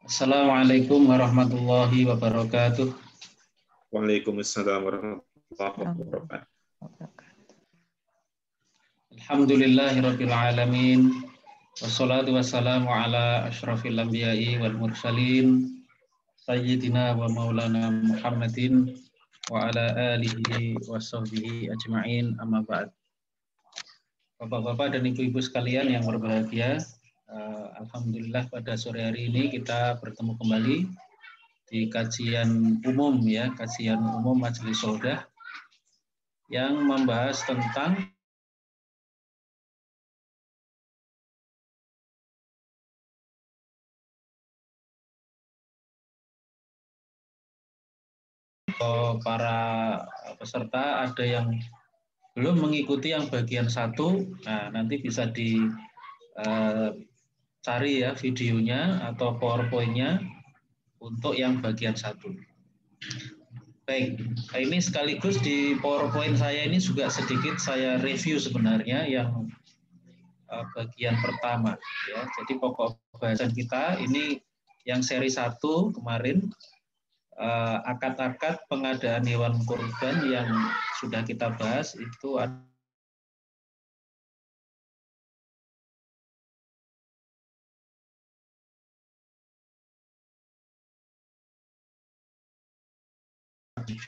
Assalamualaikum warahmatullahi wabarakatuh. Waalaikumsalam warahmatullahi wabarakatuh. Alhamdulillahirabbil alamin. Wassalatu wassalamu ala asyrafil anbiya'i wal mursalin sayyidina wa maulana Muhammadin wa ala alihi wa sahbihi ajma'in, amma ba'd. Bapak-bapak dan ibu-ibu sekalian yang berbahagia, alhamdulillah pada sore hari ini kita bertemu kembali di kajian umum kajian umum Majelis Saudah yang membahas tentang para peserta ada yang belum mengikuti yang bagian 1, nah nanti bisa dicari ya videonya atau PowerPoint-nya untuk yang bagian 1. Baik, ini sekaligus di PowerPoint saya ini juga sedikit saya review sebenarnya yang bagian pertama ya. Jadi pokok bahasan kita ini yang seri 1 kemarin, akad-akad pengadaan hewan kurban yang sudah kita bahas itu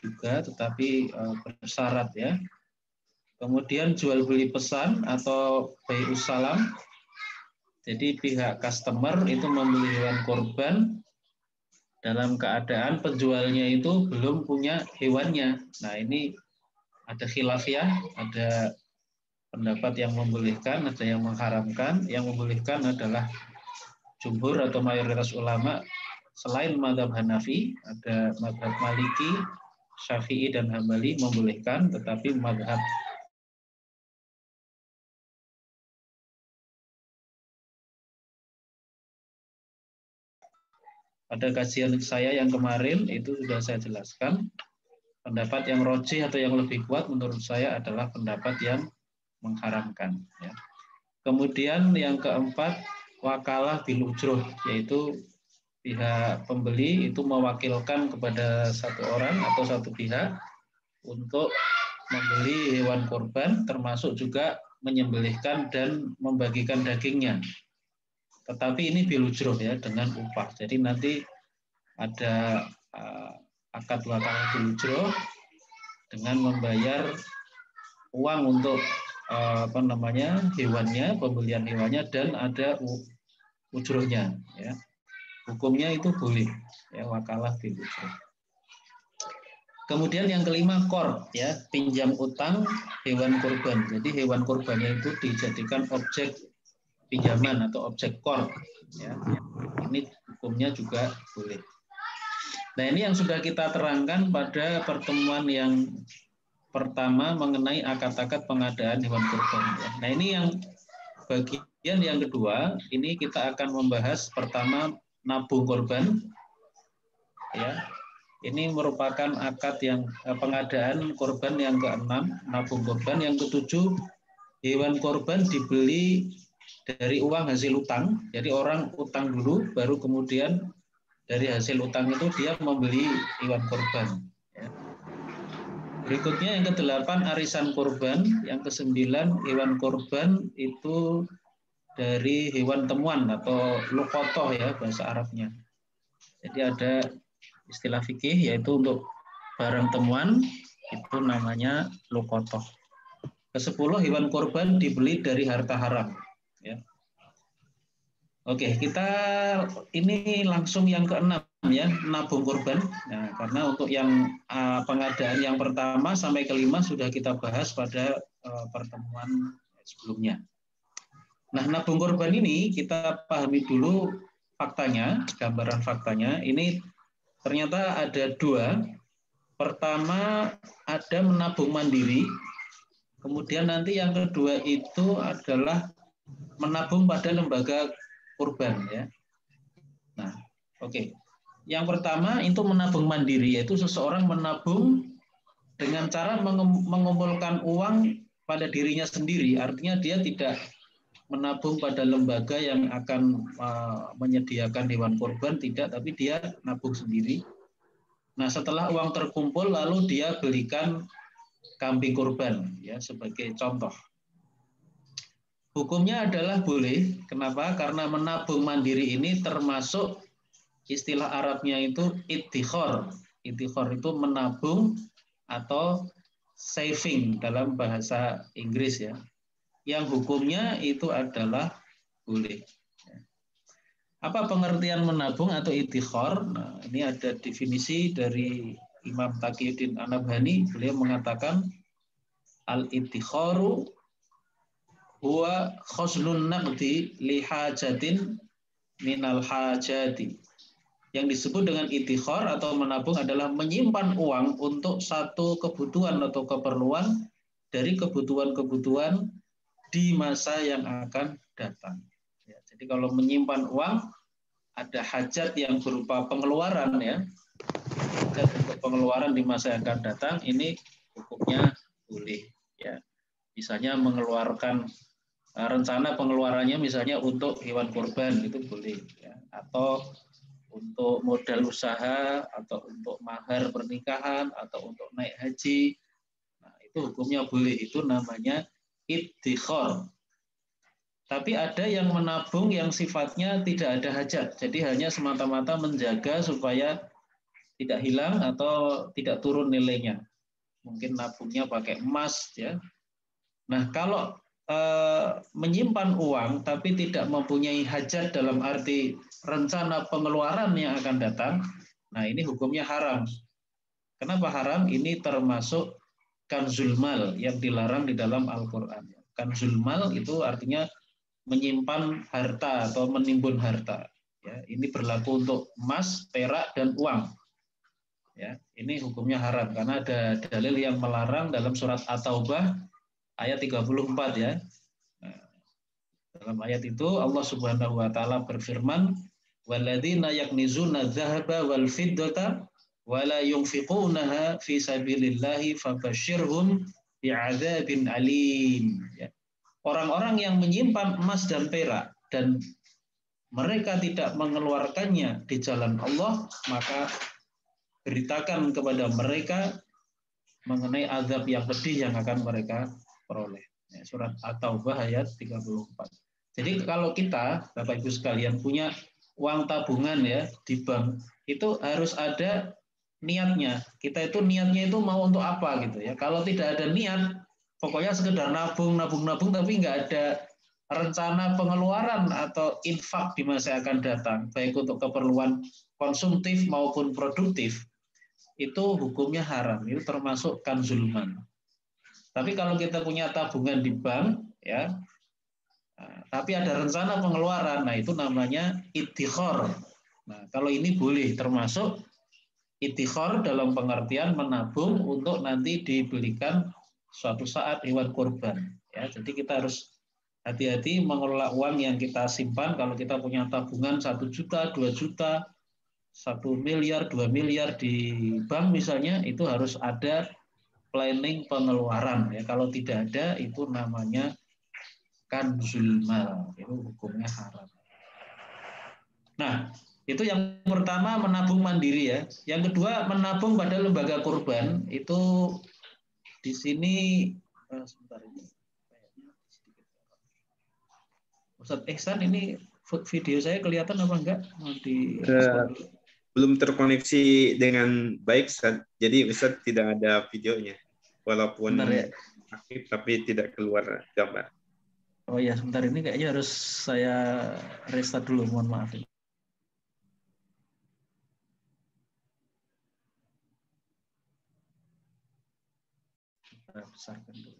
juga tetapi bersyarat ya. Kemudian jual beli pesan atau bai'us salam. Jadi pihak customer itu membeli hewan kurban dalam keadaan penjualnya itu belum punya hewannya. Nah, ini ada khilafiyah, ada pendapat yang membolehkan, ada yang mengharamkan. Yang membolehkan adalah jumhur atau mayoritas ulama selain mazhab Hanafi, ada mazhab Maliki, Syafi'i dan Hambali membolehkan, tetapi mazhab pada kajian saya yang kemarin itu sudah saya jelaskan, pendapat yang rojih atau yang lebih kuat menurut saya adalah pendapat yang mengharamkan. Ya. Kemudian yang keempat, wakalah bil ujroh, yaitu pihak pembeli itu mewakilkan kepada satu orang atau satu pihak untuk membeli hewan kurban, termasuk juga menyembelihkan dan membagikan dagingnya. Tetapi ini bil ujroh ya, dengan upah. Jadi nanti ada akad wakalah bil ujroh dengan membayar uang untuk hewannya, pembelian hewannya, dan ada ujrohnya ya. Hukumnya itu boleh ya, wakalah bil ujroh. Kemudian yang kelima, qard ya, pinjam utang hewan kurban. Jadi hewan kurbannya itu dijadikan objek pinjaman atau objek qard ya. Ini hukumnya juga boleh. Nah, ini yang sudah kita terangkan pada pertemuan yang pertama mengenai akad-akad pengadaan hewan kurban. Nah, ini yang bagian yang kedua, ini kita akan membahas pertama nabung kurban. Ya. Ini merupakan akad yang pengadaan kurban yang ke-6, nabung kurban. Yang ke-7, hewan kurban dibeli dari uang hasil utang. Jadi orang utang dulu, baru kemudian dari hasil utang itu dia membeli hewan kurban. Ya. Berikutnya yang ke-8, arisan kurban. Yang ke-9, hewan kurban itu dari hewan temuan atau luqatoh ya bahasa Arabnya. Jadi ada istilah fikih yaitu untuk barang temuan itu namanya luqatoh. Ke-10, hewan kurban dibeli dari harta haram. Ya. Oke, kita ini langsung yang ke-6 ya, nabung kurban. Nah, karena untuk yang pengadaan yang pertama sampai ke-5 sudah kita bahas pada pertemuan sebelumnya. Nah, nabung kurban ini kita pahami dulu faktanya, gambaran faktanya. Ini ternyata ada 2. Pertama ada menabung mandiri. Kemudian nanti yang kedua itu adalah menabung pada lembaga kurban ya. Nah, oke. Yang pertama itu menabung mandiri, yaitu seseorang menabung dengan cara mengumpulkan uang pada dirinya sendiri. Artinya dia tidak menabung pada lembaga yang akan menyediakan hewan kurban, tidak, tapi dia nabung sendiri. Nah, setelah uang terkumpul lalu dia belikan kambing kurban ya sebagai contoh. Hukumnya adalah boleh. Kenapa? Karena menabung mandiri ini termasuk istilah Arabnya itu iddikhor. Iddikhor itu menabung atau saving dalam bahasa Inggris ya. Yang hukumnya itu adalah boleh. Apa pengertian menabung atau iddikhor? Nah, ini ada definisi dari Imam Taqiyuddin An-Nabhani. Beliau mengatakan al-iddikhoru huwa khosnun naqdi li hajatin minal hajati. Yang disebut dengan iddikhor atau menabung adalah menyimpan uang untuk satu kebutuhan atau keperluan dari kebutuhan-kebutuhan di masa yang akan datang. Ya, jadi kalau menyimpan uang, ada hajat yang berupa pengeluaran ya, hajat untuk pengeluaran di masa yang akan datang, ini hukumnya boleh. Ya, misalnya mengeluarkan rencana pengeluarannya misalnya untuk hewan kurban itu boleh. Ya. Atau untuk modal usaha, atau untuk mahar pernikahan, atau untuk naik haji, nah, itu hukumnya boleh. Itu namanya iddikhor. Tapi ada yang menabung yang sifatnya tidak ada hajat, jadi hanya semata-mata menjaga supaya tidak hilang atau tidak turun nilainya. Mungkin nabungnya pakai emas, ya. Nah, kalau menyimpan uang tapi tidak mempunyai hajat dalam arti rencana pengeluaran yang akan datang, nah ini hukumnya haram. Kenapa haram? Ini termasuk kanzul mal yang dilarang di dalam Al-Quran. Kanzul mal itu artinya menyimpan harta atau menimbun harta. Ya, ini berlaku untuk emas, perak, dan uang. Ya, ini hukumnya haram karena ada dalil yang melarang dalam surat At-Taubah ayat 34 ya. Nah, dalam ayat itu Allah Subhanahu wa taala berfirman, "Walladzina yaknizuna dzahaba wal fiddata wa la yunfiqunaha fi sabilillahi fabashshirhum bi'adzabin alim." Ya. Orang-orang yang menyimpan emas dan perak dan mereka tidak mengeluarkannya di jalan Allah, maka beritakan kepada mereka mengenai azab yang pedih yang akan mereka peroleh. Ya, surat At-Taubah ayat 34. Jadi kalau kita, Bapak Ibu sekalian, punya uang tabungan ya di bank, itu harus ada niatnya. Kita itu niatnya itu mau untuk apa gitu ya. Kalau tidak ada niat, pokoknya sekedar nabung, tapi nggak ada rencana pengeluaran atau infak di masa akan datang, baik untuk keperluan konsumtif maupun produktif, itu hukumnya haram. Itu termasuk kanzul mal. Tapi kalau kita punya tabungan di bank, ya, tapi ada rencana pengeluaran, nah itu namanya iddikhor. Nah, kalau ini boleh termasuk iddikhor dalam pengertian menabung untuk nanti dibelikan suatu saat hewan kurban. Ya, jadi kita harus hati-hati mengelola uang yang kita simpan. Kalau kita punya tabungan 1 juta, 2 juta, 1 miliar, 2 miliar di bank misalnya, itu harus ada planning pengeluaran. Ya, kalau tidak ada, itu namanya kanzul mal, itu hukumnya haram. Nah, itu yang pertama menabung mandiri ya. Yang kedua menabung pada lembaga kurban, itu di sini sebentar ini. Ustadz Ihsan, ini video saya kelihatan apa enggak? Belum terkoneksi dengan baik, Ustaz. Jadi Ustaz tidak ada videonya. Walaupun ya, aktif tapi tidak keluar gambar. Oh ya, sebentar ini kayaknya harus saya restart dulu, mohon maaf. Kita besarkan dulu.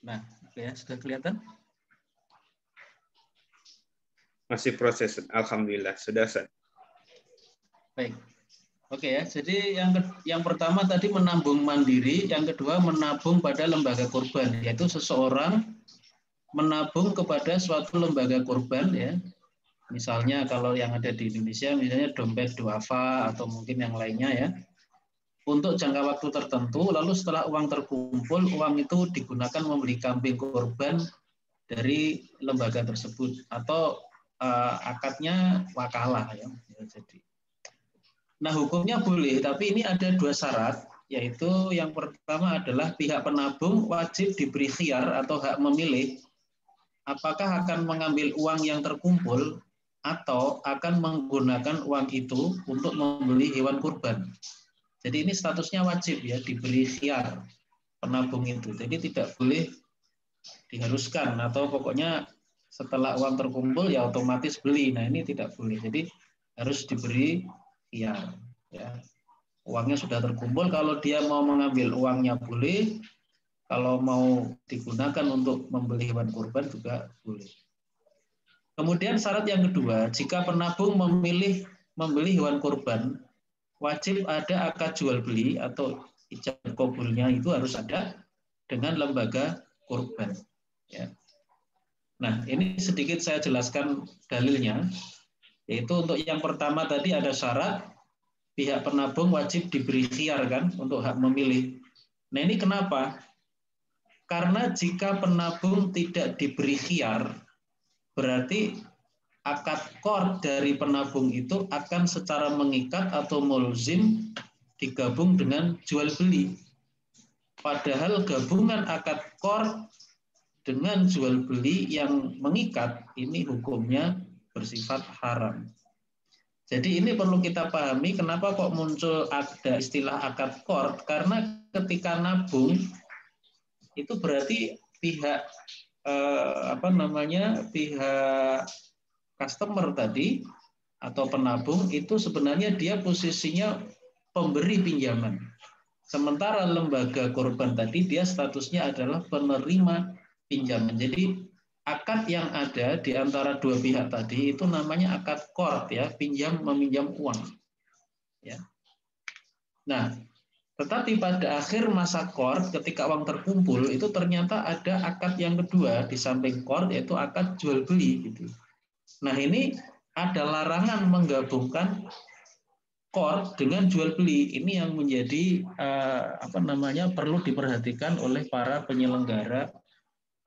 Nah, oke ya, sudah kelihatan? Masih proses, alhamdulillah, sudah, Ustaz. Baik. Oke ya, jadi yang pertama tadi menabung mandiri, yang kedua menabung pada lembaga kurban, yaitu seseorang menabung kepada suatu lembaga kurban ya. Misalnya kalau yang ada di Indonesia, misalnya dompet duafa atau mungkin yang lainnya ya. untuk jangka waktu tertentu, lalu setelah uang terkumpul, uang itu digunakan membeli kambing kurban dari lembaga tersebut atau akadnya wakalah ya. Jadi, nah hukumnya boleh, tapi ini ada 2 syarat, yaitu yang pertama adalah pihak penabung wajib diberi khiyar atau hak memilih apakah akan mengambil uang yang terkumpul atau akan menggunakan uang itu untuk membeli hewan kurban. Jadi ini statusnya wajib ya, diberi khiyar penabung itu. Jadi tidak boleh diharuskan atau pokoknya setelah uang terkumpul ya otomatis beli. Nah ini tidak boleh. Jadi harus diberi khiyar. Ya. Uangnya sudah terkumpul, kalau dia mau mengambil uangnya boleh, kalau mau digunakan untuk membeli hewan kurban juga boleh. Kemudian syarat yang kedua, jika penabung memilih membeli hewan kurban, wajib ada akad jual beli atau ijab kabulnya itu harus ada dengan lembaga kurban. Ya. Nah, ini sedikit saya jelaskan dalilnya, yaitu untuk yang pertama tadi ada syarat pihak penabung wajib diberi khiyar kan untuk hak memilih. Nah, ini kenapa? Karena jika penabung tidak diberi khiyar, berarti akad qard dari penabung itu akan secara mengikat atau mulzim digabung dengan jual beli. Padahal gabungan akad qard dengan jual beli yang mengikat ini hukumnya bersifat haram. Jadi ini perlu kita pahami kenapa kok muncul ada istilah akad qard, karena ketika nabung itu berarti pihak pihak customer tadi atau penabung itu sebenarnya dia posisinya pemberi pinjaman. Sementara lembaga kurban tadi dia statusnya adalah penerima pinjaman. Jadi akad yang ada di antara dua pihak tadi itu namanya akad qard ya, pinjam meminjam uang. Ya. Nah, tetapi pada akhir masa qard ketika uang terkumpul itu ternyata ada akad yang kedua di samping qard yaitu akad jual beli gitu. Nah, ini ada larangan menggabungkan qard dengan jual beli. Ini yang menjadi perlu diperhatikan oleh para penyelenggara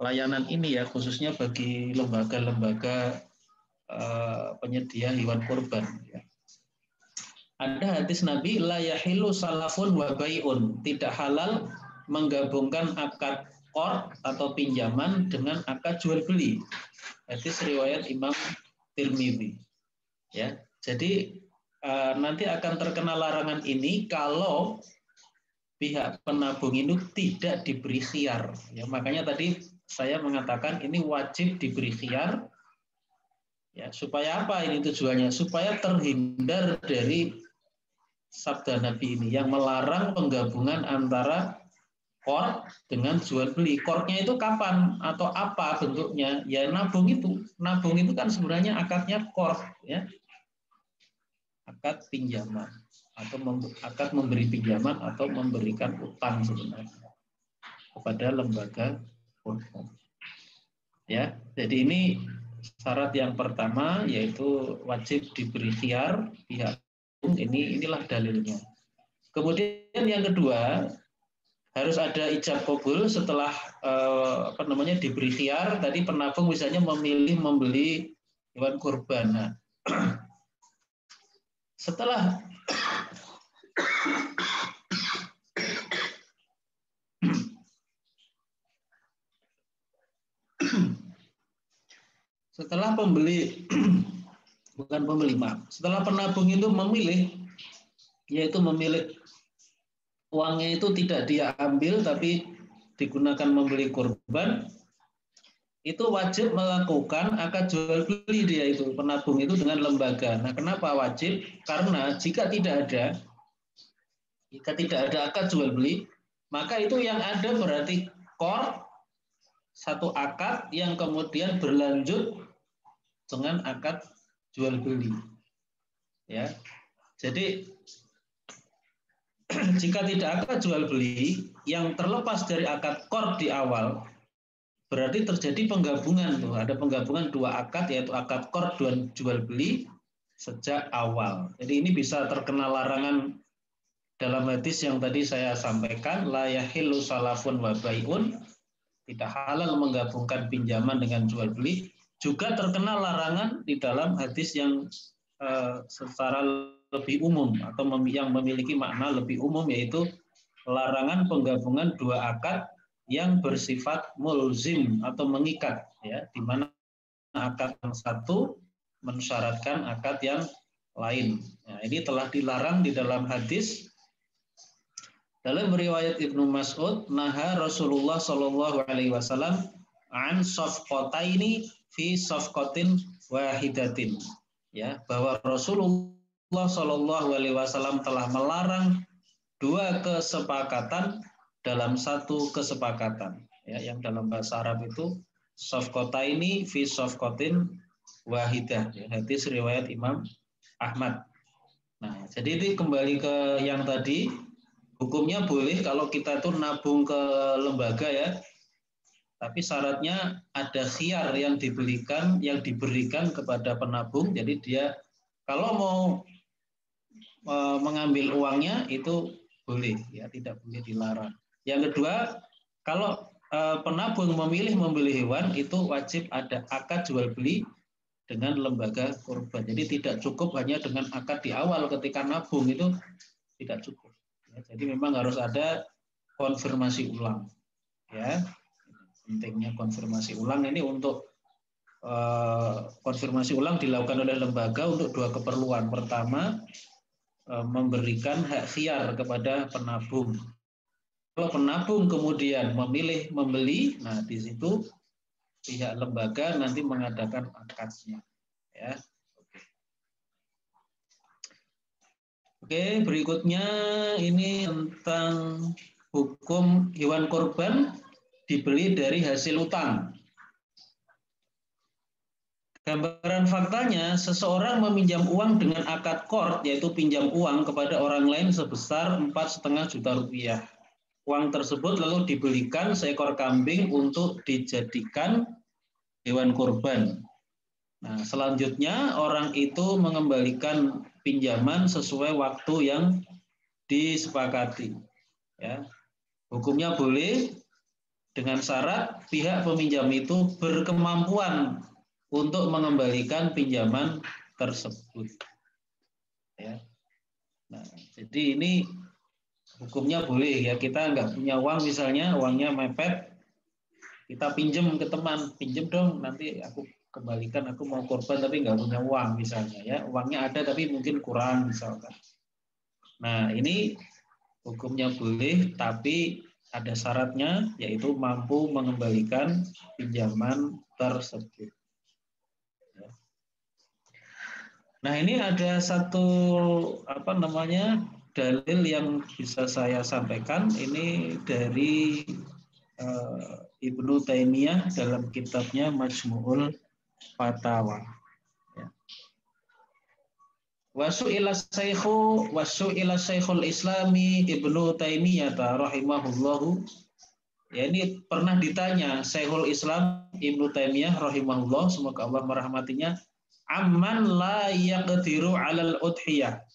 layanan ini ya, khususnya bagi lembaga-lembaga penyedia hewan kurban. Ya. Ada hadis Nabi, la yahilu salafun wa bai'un, tidak halal menggabungkan akad qard atau pinjaman dengan akad jual beli. Hadis riwayat Imam Tirmidzi. Ya, jadi nanti akan terkena larangan ini kalau pihak penabung itu tidak diberi khiyar. Ya, makanya tadi saya mengatakan ini wajib diberi khiyar. Ya, supaya apa ini tujuannya? Supaya terhindar dari sabda Nabi ini yang melarang penggabungan antara qard dengan jual beli. Qardnya itu kapan atau apa bentuknya? Ya nabung itu. Nabung itu kan sebenarnya akadnya qard ya. Akad pinjaman atau akad memberi pinjaman atau memberikan utang sebenarnya kepada lembaga kurban. Ya, jadi ini syarat yang pertama yaitu wajib diberi khiyar pihak inilah dalilnya. Kemudian yang kedua harus ada ijab kabul setelah diberi khiyar. Tadi penabung misalnya memilih membeli hewan kurban. Nah, setelah pembeli setelah penabung itu memilih, yaitu memilih uangnya itu tidak dia ambil tapi digunakan membeli kurban, itu wajib melakukan akad jual beli dia itu penabung itu dengan lembaga. Nah, kenapa wajib? Karena jika tidak ada akad jual beli, maka itu yang ada berarti qard, satu akad yang kemudian berlanjut dengan akad jual beli. Ya. Jadi jika tidak akad jual beli yang terlepas dari akad qard di awal, berarti terjadi penggabungan tuh, ada penggabungan dua akad yaitu akad qard dan jual beli sejak awal. Jadi ini bisa terkena larangan dalam hadis yang tadi saya sampaikan, la yahillu salafun wa bai'un, tidak halal menggabungkan pinjaman dengan jual beli, juga terkena larangan di dalam hadis yang secara lebih umum atau yang memiliki makna lebih umum, yaitu larangan penggabungan dua akad yang bersifat mulzim atau mengikat, ya, di mana akad yang satu mensyaratkan akad yang lain. Nah, ini telah dilarang di dalam hadis. Dalam riwayat Ibnu Mas'ud, naha Rasulullah Shallallahu Alaihi Wasallam an safqataini fi safqatin wahidatin. Ya, bahwa Rasulullah Shallallahu Alaihi Wasallam telah melarang dua kesepakatan dalam satu kesepakatan. Ya, yang dalam bahasa Arab itu safqataini fi safqatin wahidah. Ya, hadis riwayat Imam Ahmad. Nah, jadi ini kembali ke yang tadi, hukumnya boleh kalau kita tuh nabung ke lembaga, ya. Tapi syaratnya ada khiyar yang diberikan kepada penabung. Jadi dia kalau mau mengambil uangnya itu boleh, ya, tidak boleh dilarang. Yang kedua, kalau penabung memilih membeli hewan itu wajib ada akad jual beli dengan lembaga kurban. Jadi tidak cukup hanya dengan akad di awal ketika nabung, itu tidak cukup. Ya, jadi memang harus ada konfirmasi ulang. Ya, pentingnya konfirmasi ulang ini untuk konfirmasi ulang dilakukan oleh lembaga untuk dua keperluan. Pertama, memberikan hak khiyar kepada penabung. Kalau penabung kemudian memilih membeli, nah di situ pihak lembaga nanti mengadakan akadnya, ya. Oke, berikutnya ini tentang hukum hewan kurban dibeli dari hasil utang. Gambaran faktanya, seseorang meminjam uang dengan akad qard, yaitu pinjam uang kepada orang lain sebesar 4,5 juta rupiah. Uang tersebut lalu dibelikan seekor kambing untuk dijadikan hewan kurban. Nah, selanjutnya orang itu mengembalikan pinjaman sesuai waktu yang disepakati. Ya. Hukumnya boleh dengan syarat pihak peminjam itu berkemampuan untuk mengembalikan pinjaman tersebut. Ya. Nah, jadi ini hukumnya boleh, ya, kita nggak punya uang, misalnya uangnya mepet, kita pinjam ke teman, pinjam dong, nanti aku kembalikan, aku mau korban tapi nggak punya uang misalnya, ya, uangnya ada tapi mungkin kurang misalkan. Nah, ini hukumnya boleh, tapi ada syaratnya, yaitu mampu mengembalikan pinjaman tersebut. Nah, ini ada satu dalil yang bisa saya sampaikan, ini dari Ibnu Taimiyah dalam kitabnya Majmu'ul Fatawa. Ya. Wasu'ila Syekhul Islami Ibnu Taimiyah rahimahullahu. Ya, ini pernah ditanya Syekhul Islam Ibnu Taimiyah rahimahullah, semoga Allah merahmatinya, amman la yaqdiru 'alal udhiyah.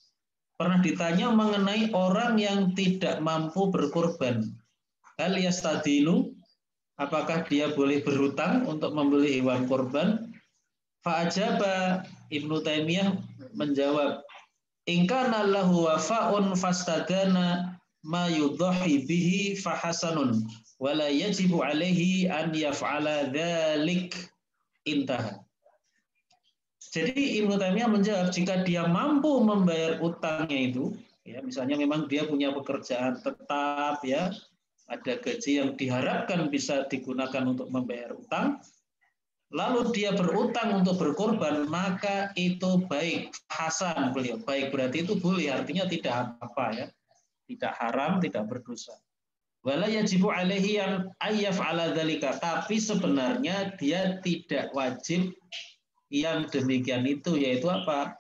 Pernah ditanya mengenai orang yang tidak mampu berkurban. Hal yastadinu, apakah dia boleh berhutang untuk membeli hewan kurban? Fa'ajaba, Ibnu Taimiyah menjawab, in kana lahu wafa'un fastadana ma yudhahi bihi fahasanun wa la yajibu alaihi an yaf'ala dzalik, intaha. Jadi Ibnu Taimiyah menjawab, jika dia mampu membayar utangnya itu, ya, misalnya memang dia punya pekerjaan tetap, ya, ada gaji yang diharapkan bisa digunakan untuk membayar utang, lalu dia berutang untuk berkorban, maka itu baik. Hasan beliau, baik berarti itu boleh, artinya tidak apa-apa, ya, tidak haram, tidak berdosa. Wala yajibu alaihi an ayyaf'ala dzalika, tapi sebenarnya dia tidak wajib yang demikian itu, yaitu apa?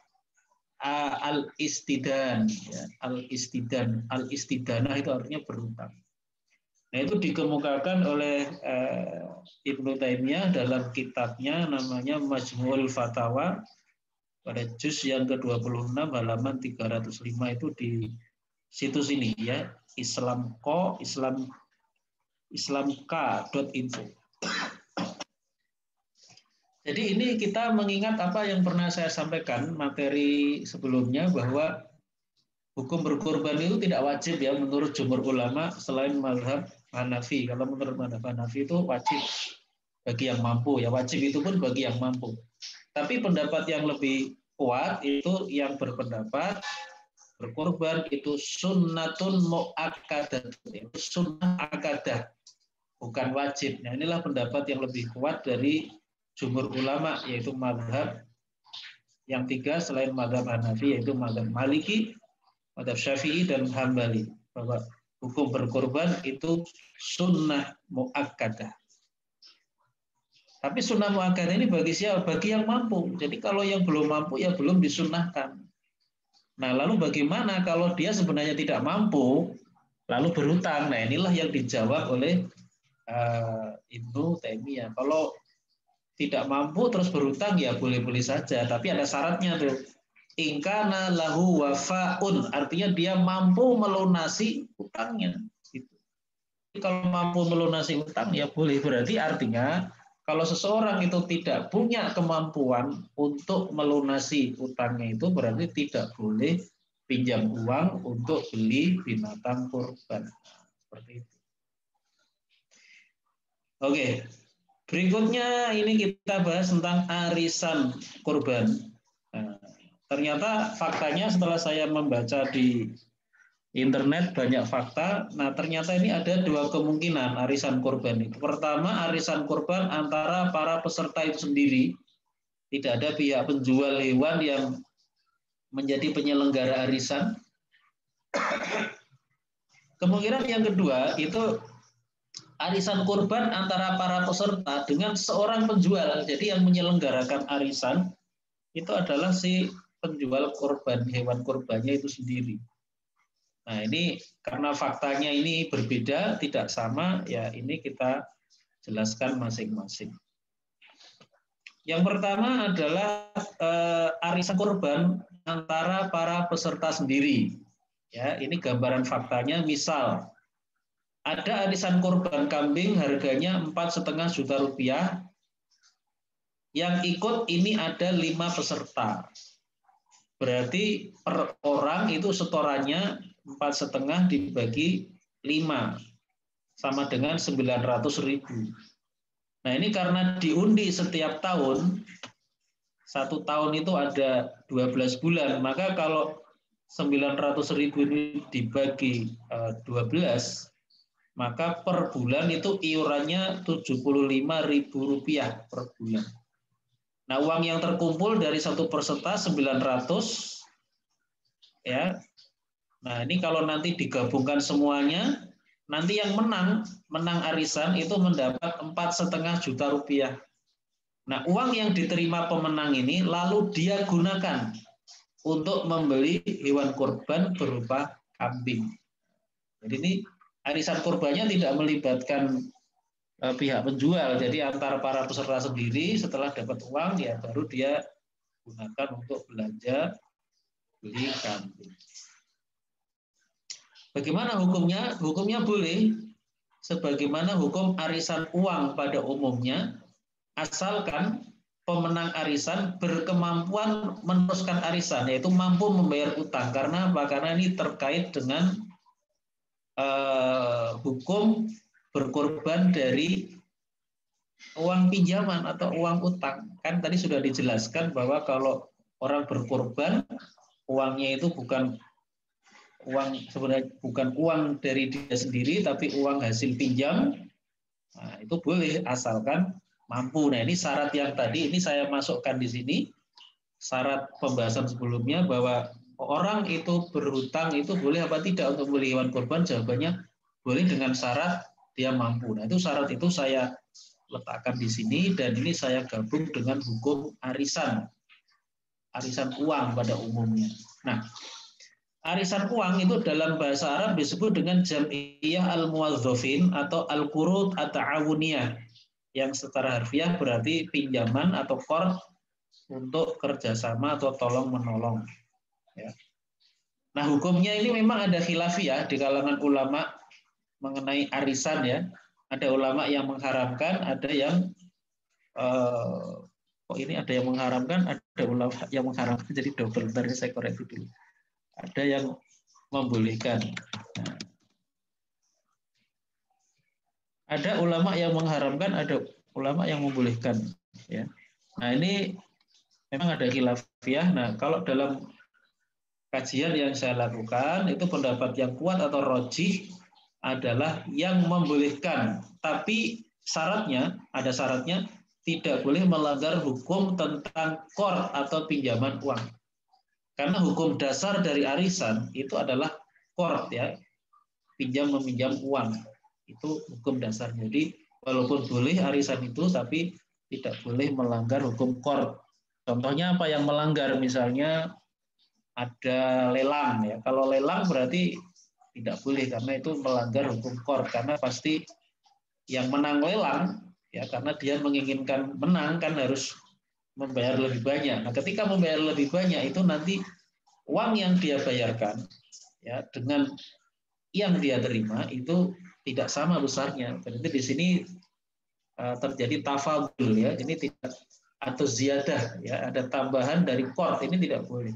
Al-istidan, ya. Al-istidanah itu artinya berutang. Nah, itu dikemukakan oleh Ibnu Taimiyah dalam kitabnya namanya Majmu'ul Fatawa pada juz yang ke-26 halaman 305 itu situs ini ya, islamk.info. Jadi ini kita mengingat apa yang pernah saya sampaikan materi sebelumnya, bahwa hukum berkorban itu tidak wajib ya menurut jumhur ulama selain mazhab Hanafi. Kalau menurut mazhab Hanafi itu wajib bagi yang mampu, ya wajib itu pun bagi yang mampu. Tapi pendapat yang lebih kuat itu yang berpendapat berkorban itu sunnatun mu'akkadah, itu sunnah akadah, bukan wajib. Nah inilah pendapat yang lebih kuat dari jumhur ulama, yaitu mazhab yang tiga selain mazhab Hanafi, yaitu mazhab Maliki, mazhab Syafi'i, dan Hambali, bahwa hukum berkorban itu sunnah mu'akkadah. Tapi sunnah mu'akkadah ini bagi siapa? Bagi yang mampu. Jadi kalau yang belum mampu ya belum disunnahkan. Nah lalu bagaimana kalau dia sebenarnya tidak mampu lalu berhutang? Nah inilah yang dijawab oleh Ibnu Taimiyah. Kalau tidak mampu terus berhutang ya boleh-boleh saja, tapi ada syaratnya tuh. Ingkana lahu wafaun, artinya dia mampu melunasi hutangnya. Gitu. Kalau mampu melunasi hutang ya boleh, berarti artinya kalau seseorang itu tidak punya kemampuan untuk melunasi hutangnya itu berarti tidak boleh pinjam uang untuk beli binatang kurban. Seperti itu. Oke. Berikutnya ini kita bahas tentang arisan kurban. Nah, ternyata faktanya setelah saya membaca di internet banyak fakta. Nah ternyata ini ada dua kemungkinan arisan kurban itu. Pertama, arisan kurban antara para peserta itu sendiri. Tidak ada pihak penjual hewan yang menjadi penyelenggara arisan. Kemungkinan yang kedua itu arisan kurban antara para peserta dengan seorang penjual. Jadi yang menyelenggarakan arisan itu adalah si penjual kurban, hewan kurbannya itu sendiri. Nah ini karena faktanya ini berbeda, tidak sama, ya ini kita jelaskan masing-masing. Yang pertama adalah arisan kurban antara para peserta sendiri. Ya, ini gambaran faktanya. Misal ada arisan kurban kambing harganya 4,5 juta rupiah. Yang ikut ini ada 5 peserta. Berarti per orang itu setorannya 4,5 dibagi 5 sama dengan 900.000. Nah ini karena diundi setiap tahun, 1 tahun itu ada 12 bulan, maka kalau 900.000 ini dibagi 12, maka per bulan itu iurannya Rp75.000 per bulan. Nah, uang yang terkumpul dari satu peserta 900, ya. Nah, ini kalau nanti digabungkan semuanya, nanti yang menang arisan itu mendapat 4,5 juta rupiah. Nah, uang yang diterima pemenang ini lalu dia gunakan untuk membeli hewan kurban berupa kambing. Jadi ini arisan kurbannya tidak melibatkan pihak penjual, jadi antara para peserta sendiri setelah dapat uang ya baru dia gunakan untuk belanja beli kambing. Bagaimana hukumnya? Hukumnya boleh sebagaimana hukum arisan uang pada umumnya, asalkan pemenang arisan berkemampuan meneruskan arisan, yaitu mampu membayar utang. Karena apa? Karena ini terkait dengan hukum berkorban dari uang pinjaman atau uang utang. Kan tadi sudah dijelaskan bahwa kalau orang berkorban, uangnya itu bukan uang, sebenarnya bukan uang dari dia sendiri, tapi uang hasil pinjam. Nah, itu boleh asalkan mampu. Nah ini syarat yang tadi ini saya masukkan di sini, syarat pembahasan sebelumnya bahwa orang itu berhutang itu boleh apa tidak untuk beli hewan kurban? Jawabannya boleh dengan syarat dia mampu. Nah itu syarat itu saya letakkan di sini dan ini saya gabung dengan hukum arisan uang pada umumnya. Nah, arisan uang itu dalam bahasa Arab disebut dengan jam'iyah al-muwazzafin atau al-qurud at-ta'awuniyah, yang secara harfiah berarti pinjaman atau qard untuk kerjasama atau tolong menolong. Ya. Nah, hukumnya ini memang ada khilafiyah di kalangan ulama mengenai arisan ya. Ada ulama yang mengharamkan, ada yang ini ada yang mengharamkan, ada ulama yang mengharamkan, jadi double. Bentar saya koreksi dulu. Ada yang membolehkan. Nah, ada ulama yang mengharamkan, ada ulama yang membolehkan. Ya. Nah ini memang ada khilafiyah. Nah kalau dalam kajian yang saya lakukan itu pendapat yang kuat atau rojih adalah yang membolehkan, tapi syaratnya ada syaratnya tidak boleh melanggar hukum tentang qard atau pinjaman uang. Karena hukum dasar dari arisan itu adalah qard ya, pinjam meminjam uang. Itu hukum dasar. Jadi walaupun boleh arisan itu tapi tidak boleh melanggar hukum qard. Contohnya apa yang melanggar? Misalnya ada lelang ya. Kalau lelang berarti tidak boleh karena itu melanggar hukum qard karena pasti yang menang lelang ya karena dia menginginkan menang kan harus membayar lebih banyak. Nah, ketika membayar lebih banyak itu nanti uang yang dia bayarkan ya dengan yang dia terima itu tidak sama besarnya. Berarti di sini terjadi tafadul ya. Ini tidak atau ziyadah ya, ada tambahan dari qard ini tidak boleh.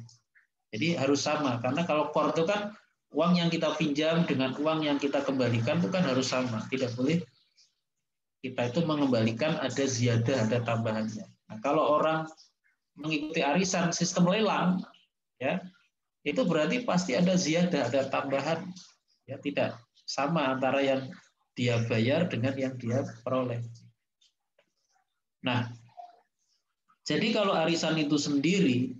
Jadi harus sama, karena kalau qard itu kan uang yang kita pinjam dengan uang yang kita kembalikan itu kan harus sama. Tidak boleh kita itu mengembalikan ada ziyadah, ada tambahannya. Nah, kalau orang mengikuti arisan sistem lelang, ya itu berarti pasti ada ziyadah, ada tambahan. Ya tidak sama antara yang dia bayar dengan yang dia peroleh. Nah, jadi kalau arisan itu sendiri,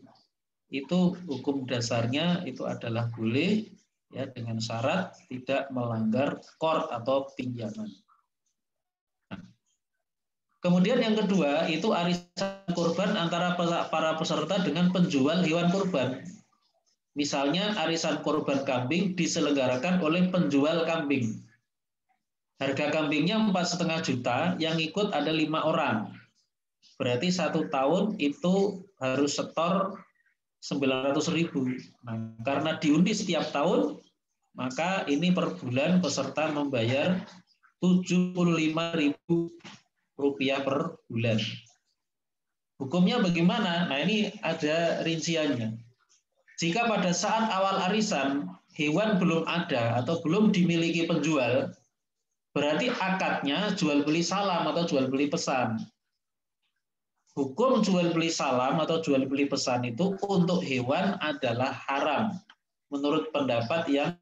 itu hukum dasarnya itu adalah boleh ya dengan syarat tidak melanggar qard atau pinjaman. Kemudian yang kedua itu arisan kurban antara para peserta dengan penjual hewan kurban. Misalnya arisan kurban kambing diselenggarakan oleh penjual kambing. Harga kambingnya 4,5 juta, yang ikut ada 5 orang. Berarti 1 tahun itu harus setor 900.000. Nah, karena diundi setiap tahun, maka ini per bulan peserta membayar 75.000 rupiah per bulan. Hukumnya bagaimana? Nah, ini ada rinciannya. Jika pada saat awal arisan hewan belum ada atau belum dimiliki penjual, berarti akadnya jual beli salam atau jual beli pesan. Hukum jual beli salam atau jual beli pesan itu untuk hewan adalah haram menurut pendapat yang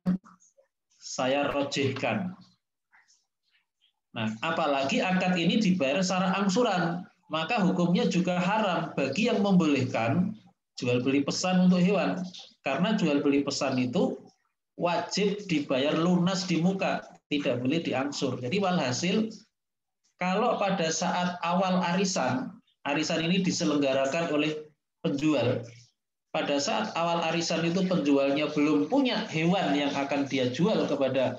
saya rojihkan. Nah, apalagi akad ini dibayar secara angsuran, maka hukumnya juga haram bagi yang membolehkan jual beli pesan untuk hewan. Karena jual beli pesan itu wajib dibayar lunas di muka, tidak boleh diangsur. Jadi walhasil kalau pada saat awal arisan ini diselenggarakan oleh penjual. Pada saat awal arisan itu penjualnya belum punya hewan yang akan dia jual kepada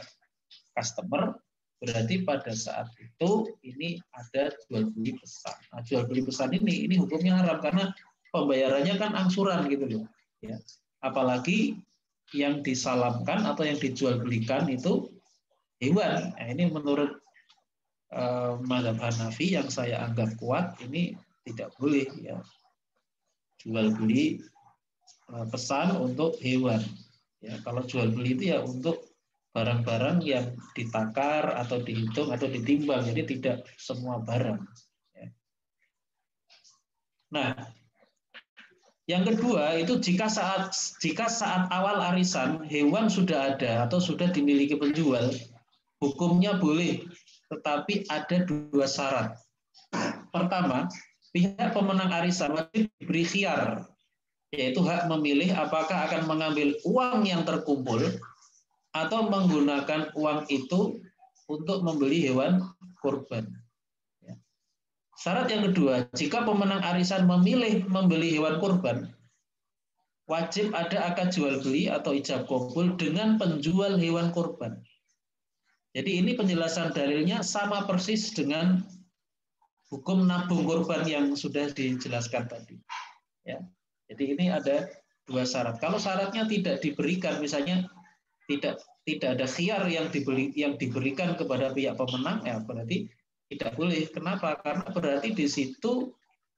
customer, berarti pada saat itu ini ada jual beli pesan. Nah, jual beli pesan ini hukumnya haram karena pembayarannya kan angsuran gitu loh. Ya. Apalagi yang disalamkan atau yang dijual belikan itu hewan. Nah, ini menurut mazhab Hanafi yang saya anggap kuat ini tidak boleh ya jual beli pesan untuk hewan. Ya, kalau jual beli itu ya untuk barang-barang yang ditakar atau dihitung atau ditimbang, jadi tidak semua barang. Ya. Nah, yang kedua itu jika saat awal arisan hewan sudah ada atau sudah dimiliki penjual, hukumnya boleh, tetapi ada 2 syarat. Pertama, pihak pemenang arisan wajib diberi khiyar, yaitu hak memilih apakah akan mengambil uang yang terkumpul atau menggunakan uang itu untuk membeli hewan kurban. Syarat yang kedua, jika pemenang arisan memilih membeli hewan kurban, wajib ada akad jual beli atau ijab qabul dengan penjual hewan kurban. Jadi ini penjelasan dalilnya sama persis dengan hukum nabung kurban yang sudah dijelaskan tadi. Ya. Jadi ini ada dua syarat. Kalau syaratnya tidak diberikan, misalnya tidak ada khiyar yang diberikan kepada pihak pemenang, ya berarti tidak boleh. Kenapa? Karena berarti di situ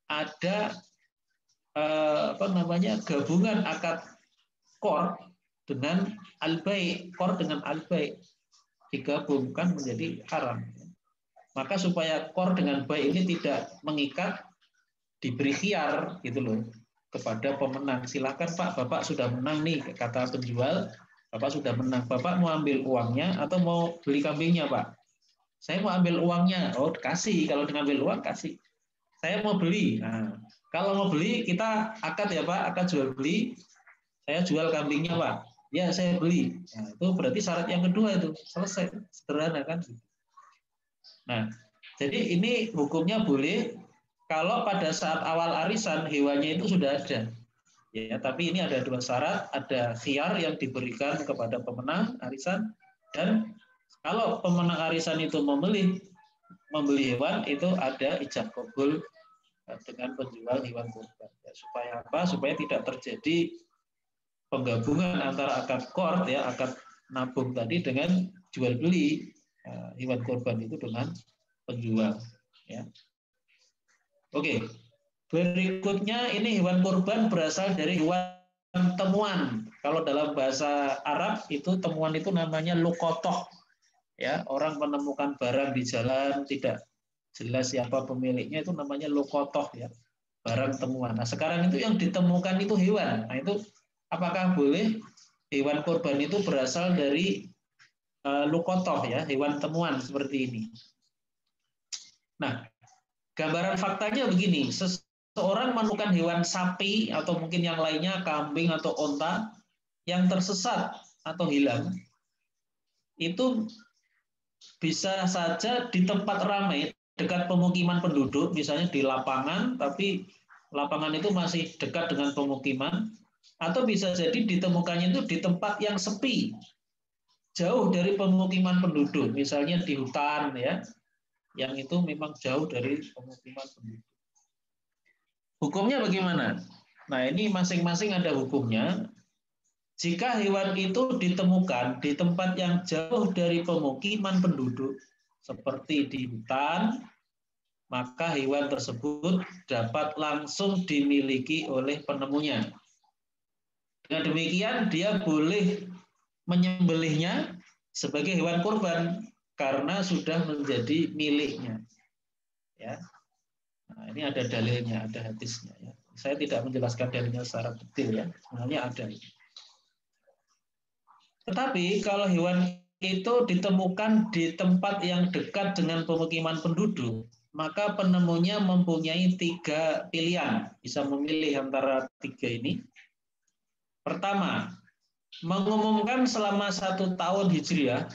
ada gabungan akad qor dengan al-bai', qor dengan al-bai' digabungkan menjadi haram. Maka supaya qor dengan bai' ini tidak mengikat, diberi khiyar gitu loh kepada pemenang. Silakan Pak, Bapak sudah menang nih, kata penjual, Bapak sudah menang. Bapak mau ambil uangnya atau mau beli kambingnya, Pak? Saya mau ambil uangnya. Oh, kasih. Kalau ngambil uang, kasih. Saya mau beli. Nah, kalau mau beli, kita akad ya Pak, akad jual beli. Saya jual kambingnya Pak. Ya, saya beli. Nah, itu berarti syarat yang kedua itu. Selesai. Sederhana kan? Nah, jadi ini hukumnya boleh kalau pada saat awal arisan hewannya itu sudah ada. Ya, tapi ini ada dua syarat, ada khiyar yang diberikan kepada pemenang arisan, dan kalau pemenang arisan itu membeli hewan, itu ada ijab qabul dengan penjual hewan kurban. Ya, supaya apa? Supaya tidak terjadi penggabungan antara akad qor, ya, akad nabung tadi dengan jual beli hewan kurban itu dengan penjual. Ya. Oke. Berikutnya ini hewan kurban berasal dari hewan temuan. Kalau dalam bahasa Arab itu temuan itu namanya luqatah. Ya, orang menemukan barang di jalan tidak jelas siapa pemiliknya itu namanya luqatah ya. Barang temuan. Nah, sekarang itu yang ditemukan itu hewan. Nah, itu apakah boleh hewan kurban itu berasal dari luqatah ya, hewan temuan seperti ini. Nah, gambaran faktanya begini, seorang menemukan hewan sapi atau mungkin yang lainnya, kambing atau onta yang tersesat atau hilang, itu bisa saja di tempat ramai, dekat pemukiman penduduk, misalnya di lapangan, tapi lapangan itu masih dekat dengan pemukiman, atau bisa jadi ditemukannya itu di tempat yang sepi, jauh dari pemukiman penduduk, misalnya di hutan, ya, yang itu memang jauh dari pemukiman penduduk. Hukumnya bagaimana? Nah, ini masing-masing ada hukumnya. Jika hewan itu ditemukan di tempat yang jauh dari pemukiman penduduk, seperti di hutan, maka hewan tersebut dapat langsung dimiliki oleh penemunya. Dengan demikian, dia boleh menyembelihnya sebagai hewan kurban karena sudah menjadi miliknya. Ya. Nah, ini ada dalilnya, ada hadisnya. Ya. Saya tidak menjelaskan dalilnya secara detail ya, sebenarnya ada. Tetapi kalau hewan itu ditemukan di tempat yang dekat dengan pemukiman penduduk, maka penemunya mempunyai 3 pilihan, bisa memilih antara 3 ini. Pertama, mengumumkan selama 1 tahun Hijriah.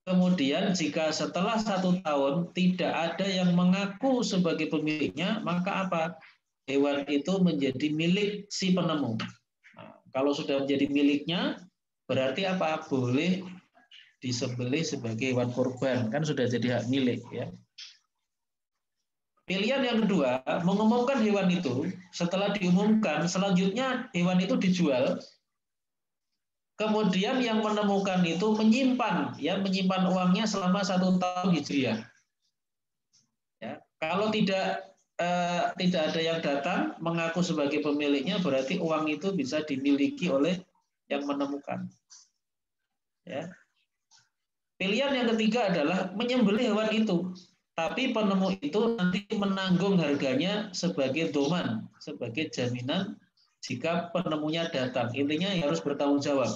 Kemudian jika setelah 1 tahun tidak ada yang mengaku sebagai pemiliknya, maka apa? Hewan itu menjadi milik si penemu. Nah, kalau sudah menjadi miliknya, berarti apa? Boleh disembelih sebagai hewan kurban, kan sudah jadi hak milik ya. Pilihan yang kedua, mengumumkan hewan itu, setelah diumumkan, selanjutnya hewan itu dijual. Kemudian yang menemukan itu menyimpan uangnya selama 1 tahun Hijriah. Ya, kalau tidak ada yang datang mengaku sebagai pemiliknya, berarti uang itu bisa dimiliki oleh yang menemukan. Ya. Pilihan yang ketiga adalah menyembelih hewan itu, tapi penemu itu nanti menanggung harganya sebagai doman, sebagai jaminan jika penemunya datang. Intinya harus bertanggung jawab.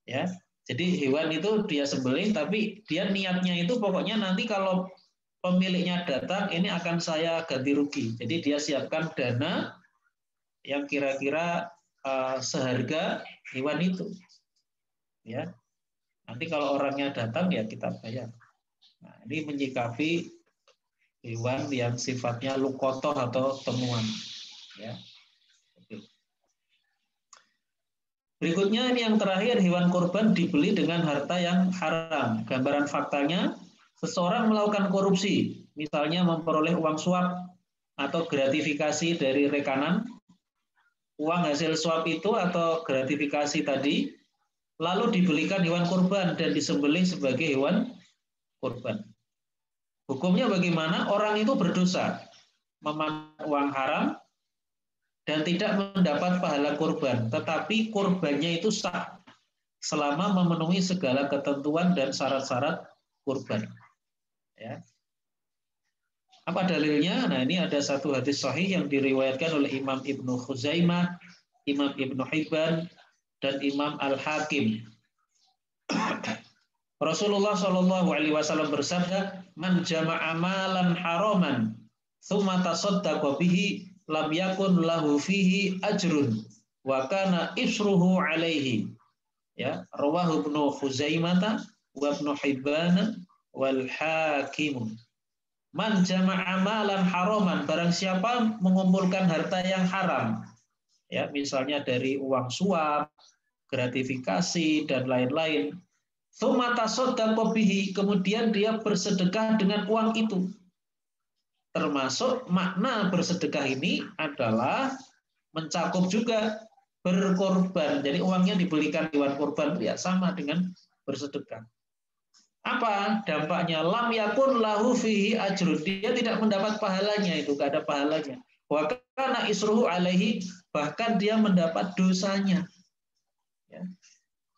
Ya, jadi hewan itu dia sembelih, tapi dia niatnya itu pokoknya nanti kalau pemiliknya datang, ini akan saya ganti rugi. Jadi dia siapkan dana yang kira-kira seharga hewan itu. Ya, nanti kalau orangnya datang ya kita bayar. Nah, ini menyikapi hewan yang sifatnya luqatah atau temuan. Ya. Oke. Berikutnya ini yang terakhir, hewan kurban dibeli dengan harta yang haram. Gambaran faktanya, seseorang melakukan korupsi, misalnya memperoleh uang suap atau gratifikasi dari rekanan, uang hasil suap itu atau gratifikasi tadi, lalu dibelikan hewan kurban dan disembelih sebagai hewan kurban. Hukumnya bagaimana? Orang itu berdosa, memakan uang haram dan tidak mendapat pahala kurban, tetapi kurbannya itu sah selama memenuhi segala ketentuan dan syarat-syarat kurban. Ya. Apa dalilnya? Nah, ini ada satu hadis sahih yang diriwayatkan oleh Imam Ibnu Khuzaimah, Imam Ibnu Hibban, dan Imam Al-Hakim. Rasulullah Shallallahu Alaihi Wasallam bersabda, "Man jama'a malan haraman, tsumma tasaddaqa bihi, lam yakun lahu fihi ajrun, wa kana isruhu alaihi." Ya, rawahu Ibnu Khuzaimah wa Ibnu Hibban wal Hakim. Man jama'a malan haraman, barang siapa mengumpulkan harta yang haram, ya misalnya dari uang suap, gratifikasi dan lain-lain. Tsumma tasaddaqa bihi, kemudian dia bersedekah dengan uang itu. Termasuk makna bersedekah ini adalah mencakup juga berkorban. Jadi uangnya dibelikan hewan kurban ya sama dengan bersedekah. Apa dampaknya? Lam yakun lahu fihi ajrun. Dia tidak mendapat pahalanya, itu gak ada pahalanya. Wa kana isruhu alaihi, bahkan dia mendapat dosanya. Ya.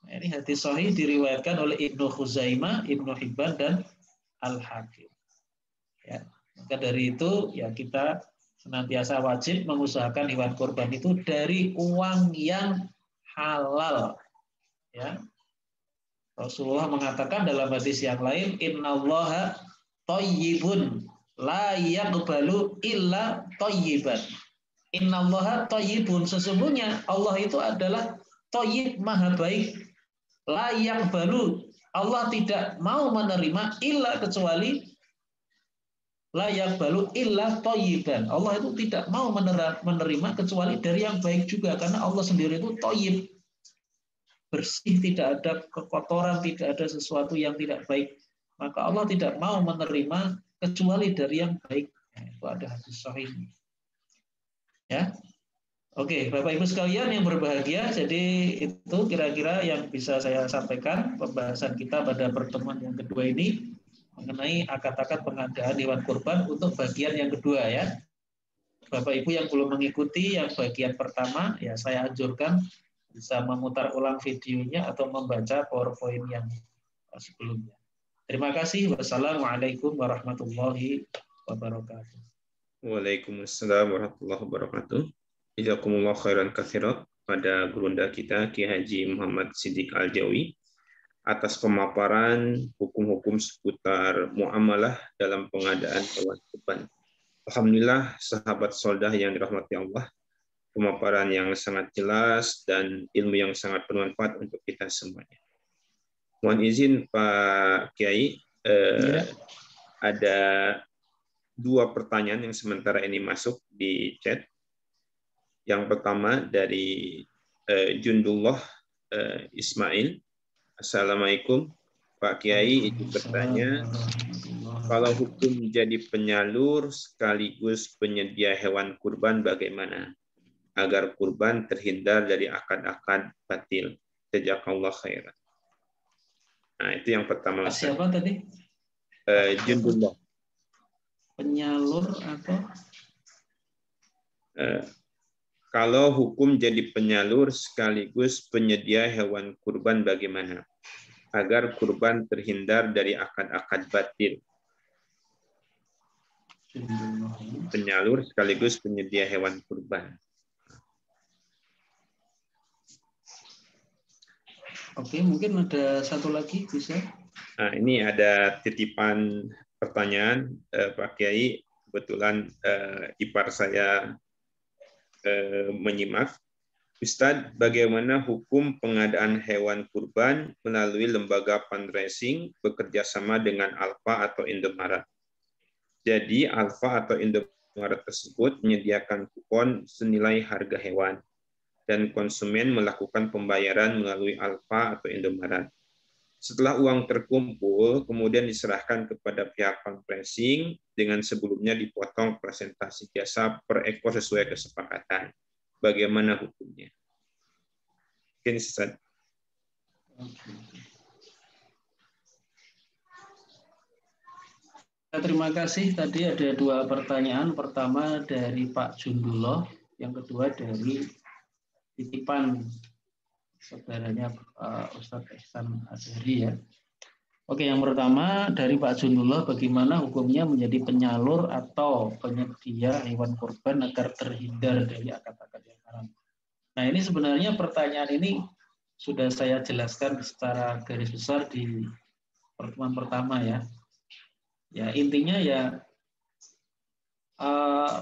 Nah, ini hadis sahih diriwayatkan oleh Ibnu Khuzaimah, Ibnu Hibban dan Al-Hakim. Ya. Maka dari itu ya kita senantiasa wajib mengusahakan hewan kurban itu dari uang yang halal. Ya. Rasulullah mengatakan dalam hadis yang lain, innallaha thayyibun la yaqbalu illa thayyiban. Innallaha thayyibun, sesungguhnya Allah itu adalah thayyib, maha baik. La yaqbalu, Allah tidak mau menerima illa kecuali la yaqbalu illa thayyiban. Allah itu tidak mau menerima kecuali dari yang baik juga, karena Allah sendiri itu thayyib, bersih, tidak ada kekotoran, tidak ada sesuatu yang tidak baik. Maka Allah tidak mau menerima kecuali dari yang baik. Nah, itu ada hadis sahih. Ya, oke, Bapak Ibu sekalian yang berbahagia. Jadi itu kira-kira yang bisa saya sampaikan pembahasan kita pada pertemuan yang kedua ini mengenai akad-akad pengadaan hewan kurban untuk bagian yang kedua ya. Bapak Ibu yang belum mengikuti yang bagian pertama, ya saya anjurkan bisa memutar ulang videonya atau membaca PowerPoint yang sebelumnya. Terima kasih. Wassalamualaikum warahmatullahi wabarakatuh. Waalaikumsalam warahmatullahi wabarakatuh. Jazakumullah khairan katsiran pada gurunda kita Ki Haji Muhammad Siddiq Al-Jawi atas pemaparan hukum-hukum seputar muamalah dalam pengadaan hewan kurban. Alhamdulillah sahabat soldah yang dirahmati Allah, pemaparan yang sangat jelas dan ilmu yang sangat bermanfaat untuk kita semuanya. Mohon izin Pak Kiai, ada 2 pertanyaan yang sementara ini masuk di chat. Yang pertama dari Jundullah Ismail. Assalamualaikum Pak Kiai, itu bertanya, kalau hukum jadi penyalur sekaligus penyedia hewan kurban bagaimana agar kurban terhindar dari akad-akad batil? Jazakallah khairan. Nah, itu yang pertama. Siapa tadi? Jundullah. Penyalur atau? Kalau hukum jadi penyalur sekaligus penyedia hewan kurban bagaimana agar kurban terhindar dari akad-akad batil? Penyalur sekaligus penyedia hewan kurban. Oke, mungkin ada satu lagi bisa. Nah, ini ada titipan pertanyaan Pak Kiai. Kebetulan ipar saya menyimak. Ustadz, bagaimana hukum pengadaan hewan kurban melalui lembaga fundraising bekerja sama dengan Alfa atau Indomaret? Jadi Alfa atau Indomaret tersebut menyediakan kupon senilai harga hewan dan konsumen melakukan pembayaran melalui Alfa atau Indomaret. Setelah uang terkumpul, kemudian diserahkan kepada pihak fundraising dengan sebelumnya dipotong presentasi jasa per ekor sesuai kesepakatan. bagaimana hukumnya? Mungkin Ustaz. Terima kasih. Tadi ada 2 pertanyaan. Pertama dari Pak Jundullah, yang kedua dari titipan saudaranya Ustadz Ihsan Azhari ya. Oke, yang pertama dari Pak Jundullah, bagaimana hukumnya menjadi penyalur atau penyedia hewan kurban agar terhindar dari akad-akad yang haram. Nah, ini sebenarnya pertanyaan ini sudah saya jelaskan secara garis besar di pertemuan pertama ya. Ya, intinya ya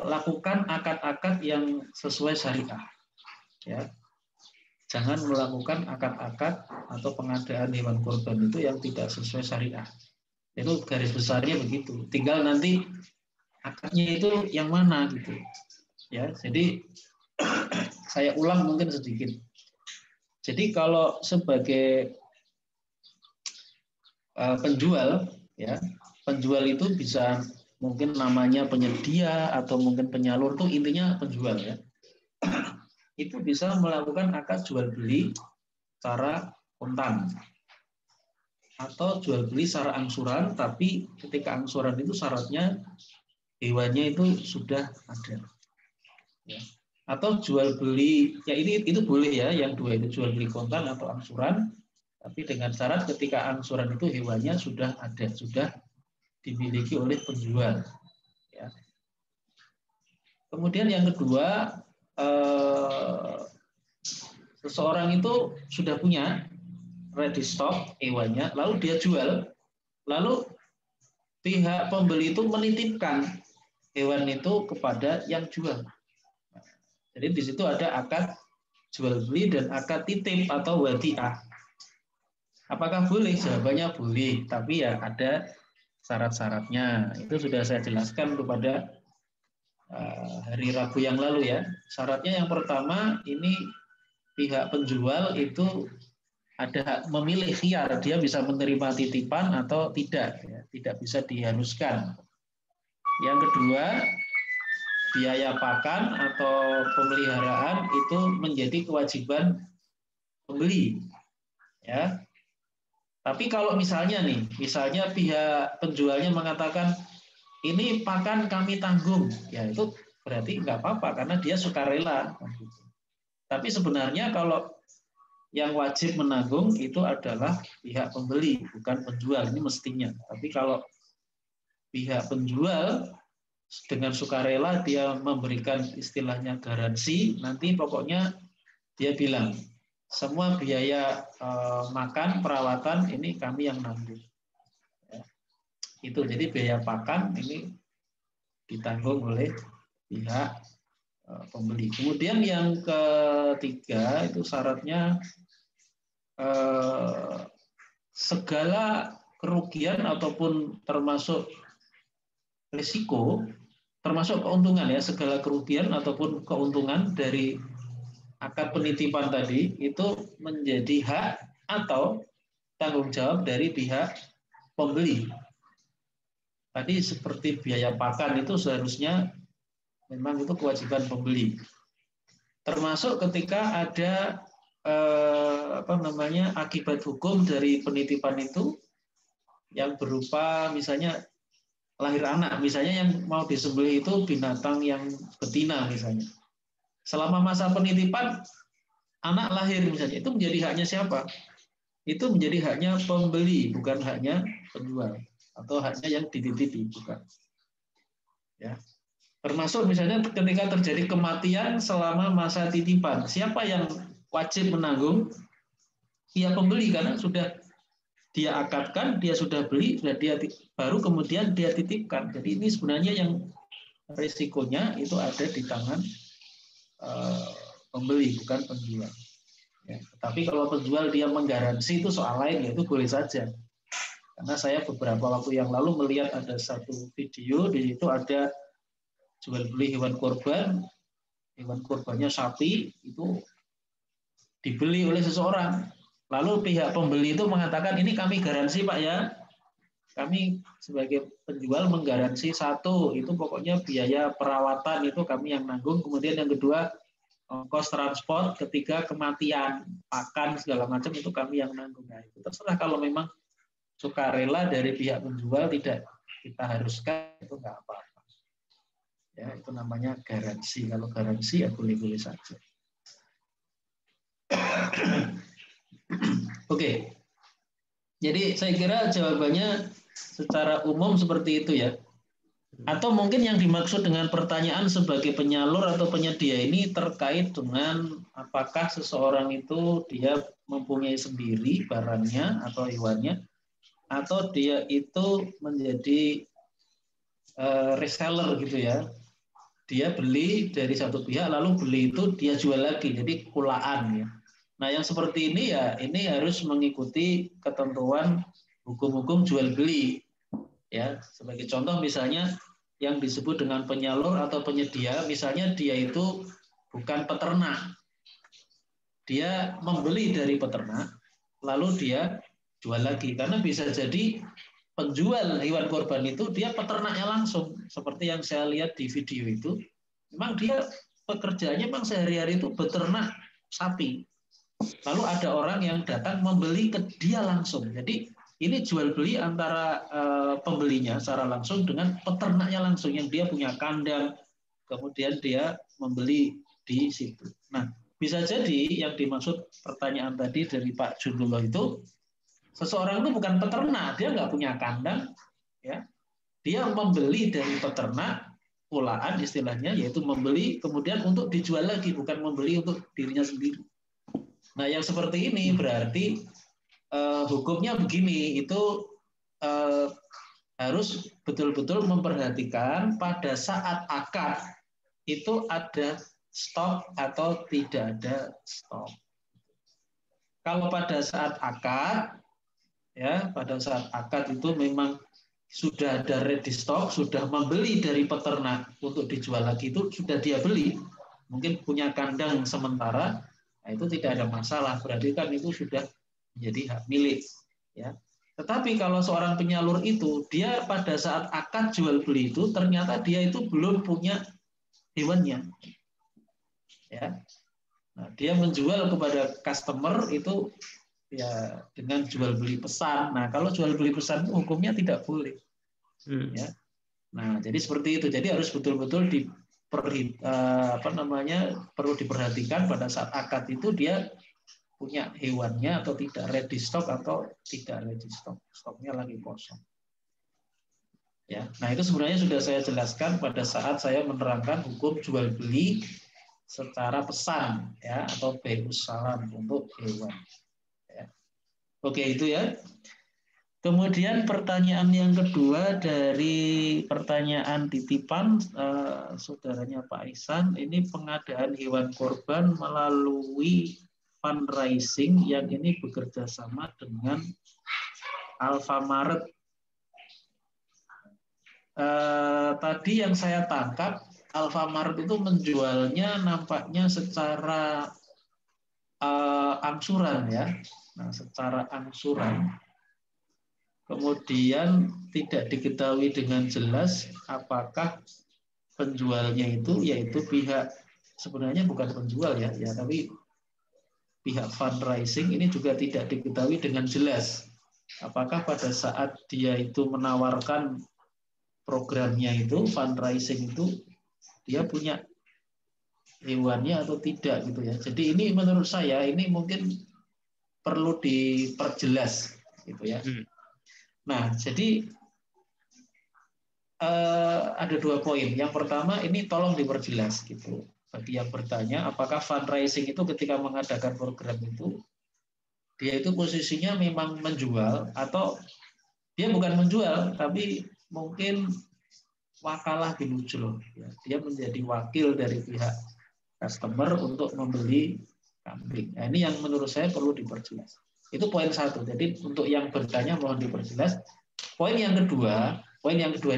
lakukan akad-akad yang sesuai syariah. Ya. Jangan melakukan akad-akad atau pengadaan hewan kurban itu yang tidak sesuai syariah. Itu garis besarnya begitu. Tinggal nanti akadnya itu yang mana gitu. Ya, jadi saya ulang mungkin sedikit. Jadi kalau sebagai penjual, ya, penjual itu bisa mungkin namanya penyedia atau mungkin penyalur, tuh intinya penjual ya. Itu bisa melakukan akad jual beli secara kontan atau jual beli secara angsuran, tapi ketika angsuran itu syaratnya hewannya itu sudah ada. Ya. Atau jual beli, ya ini itu boleh ya, yang dua itu jual beli kontan atau angsuran, tapi dengan syarat ketika angsuran itu hewannya sudah ada, sudah dimiliki oleh penjual. Ya. Kemudian yang kedua, seseorang itu sudah punya ready stock hewannya, lalu dia jual, lalu pihak pembeli itu menitipkan hewan itu kepada yang jual. Jadi di situ ada akad jual beli dan akad titip atau wadiah. Apakah boleh? Jawabannya boleh, tapi ya ada syarat-syaratnya. Itu sudah saya jelaskan kepada hari Rabu yang lalu ya. Syaratnya yang pertama, ini pihak penjual itu ada hak memilih khiyar, dia bisa menerima titipan atau tidak, ya. Tidak bisa diharuskan. Yang kedua, biaya pakan atau pemeliharaan itu menjadi kewajiban pembeli, ya. Tapi kalau misalnya pihak penjualnya mengatakan ini pakan kami tanggung, ya itu berarti nggak apa-apa karena dia sukarela. Tapi sebenarnya kalau yang wajib menanggung itu adalah pihak pembeli, bukan penjual, ini mestinya. Tapi kalau pihak penjual dengan sukarela dia memberikan istilahnya garansi, nanti pokoknya dia bilang semua biaya makan, perawatan ini kami yang nanggung. Ya. Itu jadi biaya pakan ini ditanggung oleh pihak pembeli. Kemudian yang ketiga itu syaratnya segala kerugian ataupun termasuk risiko, termasuk keuntungan ya, segala kerugian ataupun keuntungan dari akad penitipan tadi itu menjadi hak atau tanggung jawab dari pihak pembeli. Tadi seperti biaya pakan itu seharusnya memang itu kewajiban pembeli. Termasuk ketika ada akibat hukum dari penitipan itu yang berupa misalnya lahir anak, misalnya yang mau disembelih itu binatang yang betina misalnya. Selama masa penitipan anak lahir misalnya, itu menjadi haknya siapa? Itu menjadi haknya pembeli, bukan haknya penjual atau haknya yang dititipi, bukan. Ya. Termasuk misalnya ketika terjadi kematian selama masa titipan, siapa yang wajib menanggung? Pihak pembeli karena sudah dia akadkan, dia sudah beli, sudah dia baru kemudian dia titipkan. Jadi ini sebenarnya yang risikonya itu ada di tangan pembeli, bukan penjual. Ya, tapi kalau penjual dia menggaransi itu soal lain, ya itu boleh saja. Karena saya beberapa waktu yang lalu melihat ada satu video, di situ ada jual beli hewan kurbannya sapi itu dibeli oleh seseorang. Lalu pihak pembeli itu mengatakan ini kami garansi Pak ya, kami sebagai penjual menggaransi satu itu pokoknya biaya perawatan itu kami yang nanggung. Kemudian yang kedua ongkos transport ketika kematian, pakan segala macam itu kami yang nanggung. Nah, itu terserah kalau memang sukarela dari pihak penjual, tidak kita haruskan, itu nggak apa-apa. Ya, itu namanya garansi. Kalau garansi ya boleh-boleh saja. Oke. Jadi saya kira jawabannya secara umum seperti itu ya. Atau mungkin yang dimaksud dengan pertanyaan sebagai penyalur atau penyedia ini terkait dengan apakah seseorang itu dia mempunyai sendiri barangnya atau hewannya, atau dia itu menjadi reseller gitu ya. Dia beli dari satu pihak lalu beli itu dia jual lagi, jadi kulaan ya. Nah yang seperti ini ya ini harus mengikuti ketentuan hukum-hukum jual beli ya. Sebagai contoh misalnya yang disebut dengan penyalur atau penyedia, misalnya dia itu bukan peternak, dia membeli dari peternak, lalu dia jual lagi. Karena bisa jadi penjual hewan korban itu dia peternaknya langsung, seperti yang saya lihat di video itu, memang dia pekerjaannya memang sehari-hari itu beternak sapi. Lalu ada orang yang datang membeli ke dia langsung. Jadi ini jual beli antara pembelinya secara langsung dengan peternaknya langsung yang dia punya kandang, kemudian dia membeli di situ. Nah, bisa jadi yang dimaksud pertanyaan tadi dari Pak Jundulo itu, seseorang itu bukan peternak, dia nggak punya kandang, ya, dia membeli dari peternak, kulaan istilahnya, yaitu membeli kemudian untuk dijual lagi, bukan membeli untuk dirinya sendiri. Nah, yang seperti ini berarti hukumnya begini, itu harus betul-betul memperhatikan pada saat akad itu ada stok atau tidak ada stok. Kalau pada saat akad, ya pada saat akad itu memang sudah ada ready stock, sudah membeli dari peternak untuk dijual lagi, itu sudah dia beli, mungkin punya kandang sementara, nah itu tidak ada masalah, berarti kan itu sudah menjadi hak milik. Ya. Tetapi kalau seorang penyalur itu, dia pada saat akad jual beli itu ternyata dia itu belum punya hewannya. Ya. Nah, dia menjual kepada customer itu ya dengan jual beli pesan. Nah, kalau jual beli pesan hukumnya tidak boleh. Ya. Nah, jadi seperti itu. Jadi harus betul-betul perlu diperhatikan pada saat akad itu dia punya hewannya atau tidak, ready stock atau tidak ready stock, stoknya lagi kosong. Ya, nah itu sebenarnya sudah saya jelaskan pada saat saya menerangkan hukum jual beli secara pesan ya atau bai'us salam untuk hewan. Ya. Oke itu ya. Kemudian pertanyaan yang kedua dari pertanyaan titipan saudaranya Pak Ihsan, ini pengadaan hewan korban melalui fundraising yang ini bekerja sama dengan Alfamart. Tadi yang saya tangkap, Alfamart itu menjualnya nampaknya secara angsuran ya, nah secara angsuran. Kemudian tidak diketahui dengan jelas apakah penjualnya itu yaitu pihak, sebenarnya bukan penjual ya, tapi pihak fundraising ini juga tidak diketahui dengan jelas apakah pada saat dia itu menawarkan programnya itu fundraising itu dia punya hewannya atau tidak gitu ya. Jadi ini menurut saya ini mungkin perlu diperjelas gitu ya. Nah, jadi ada 2 poin. Yang pertama ini tolong diperjelas gitu. Bagi yang bertanya, apakah fundraising itu ketika mengadakan program itu dia itu posisinya memang menjual atau dia bukan menjual tapi mungkin wakalah bilujro. Ya, dia menjadi wakil dari pihak customer untuk membeli kambing. Nah, ini yang menurut saya perlu diperjelas. Itu poin 1. Jadi untuk yang bertanya mohon diperjelas. Poin yang kedua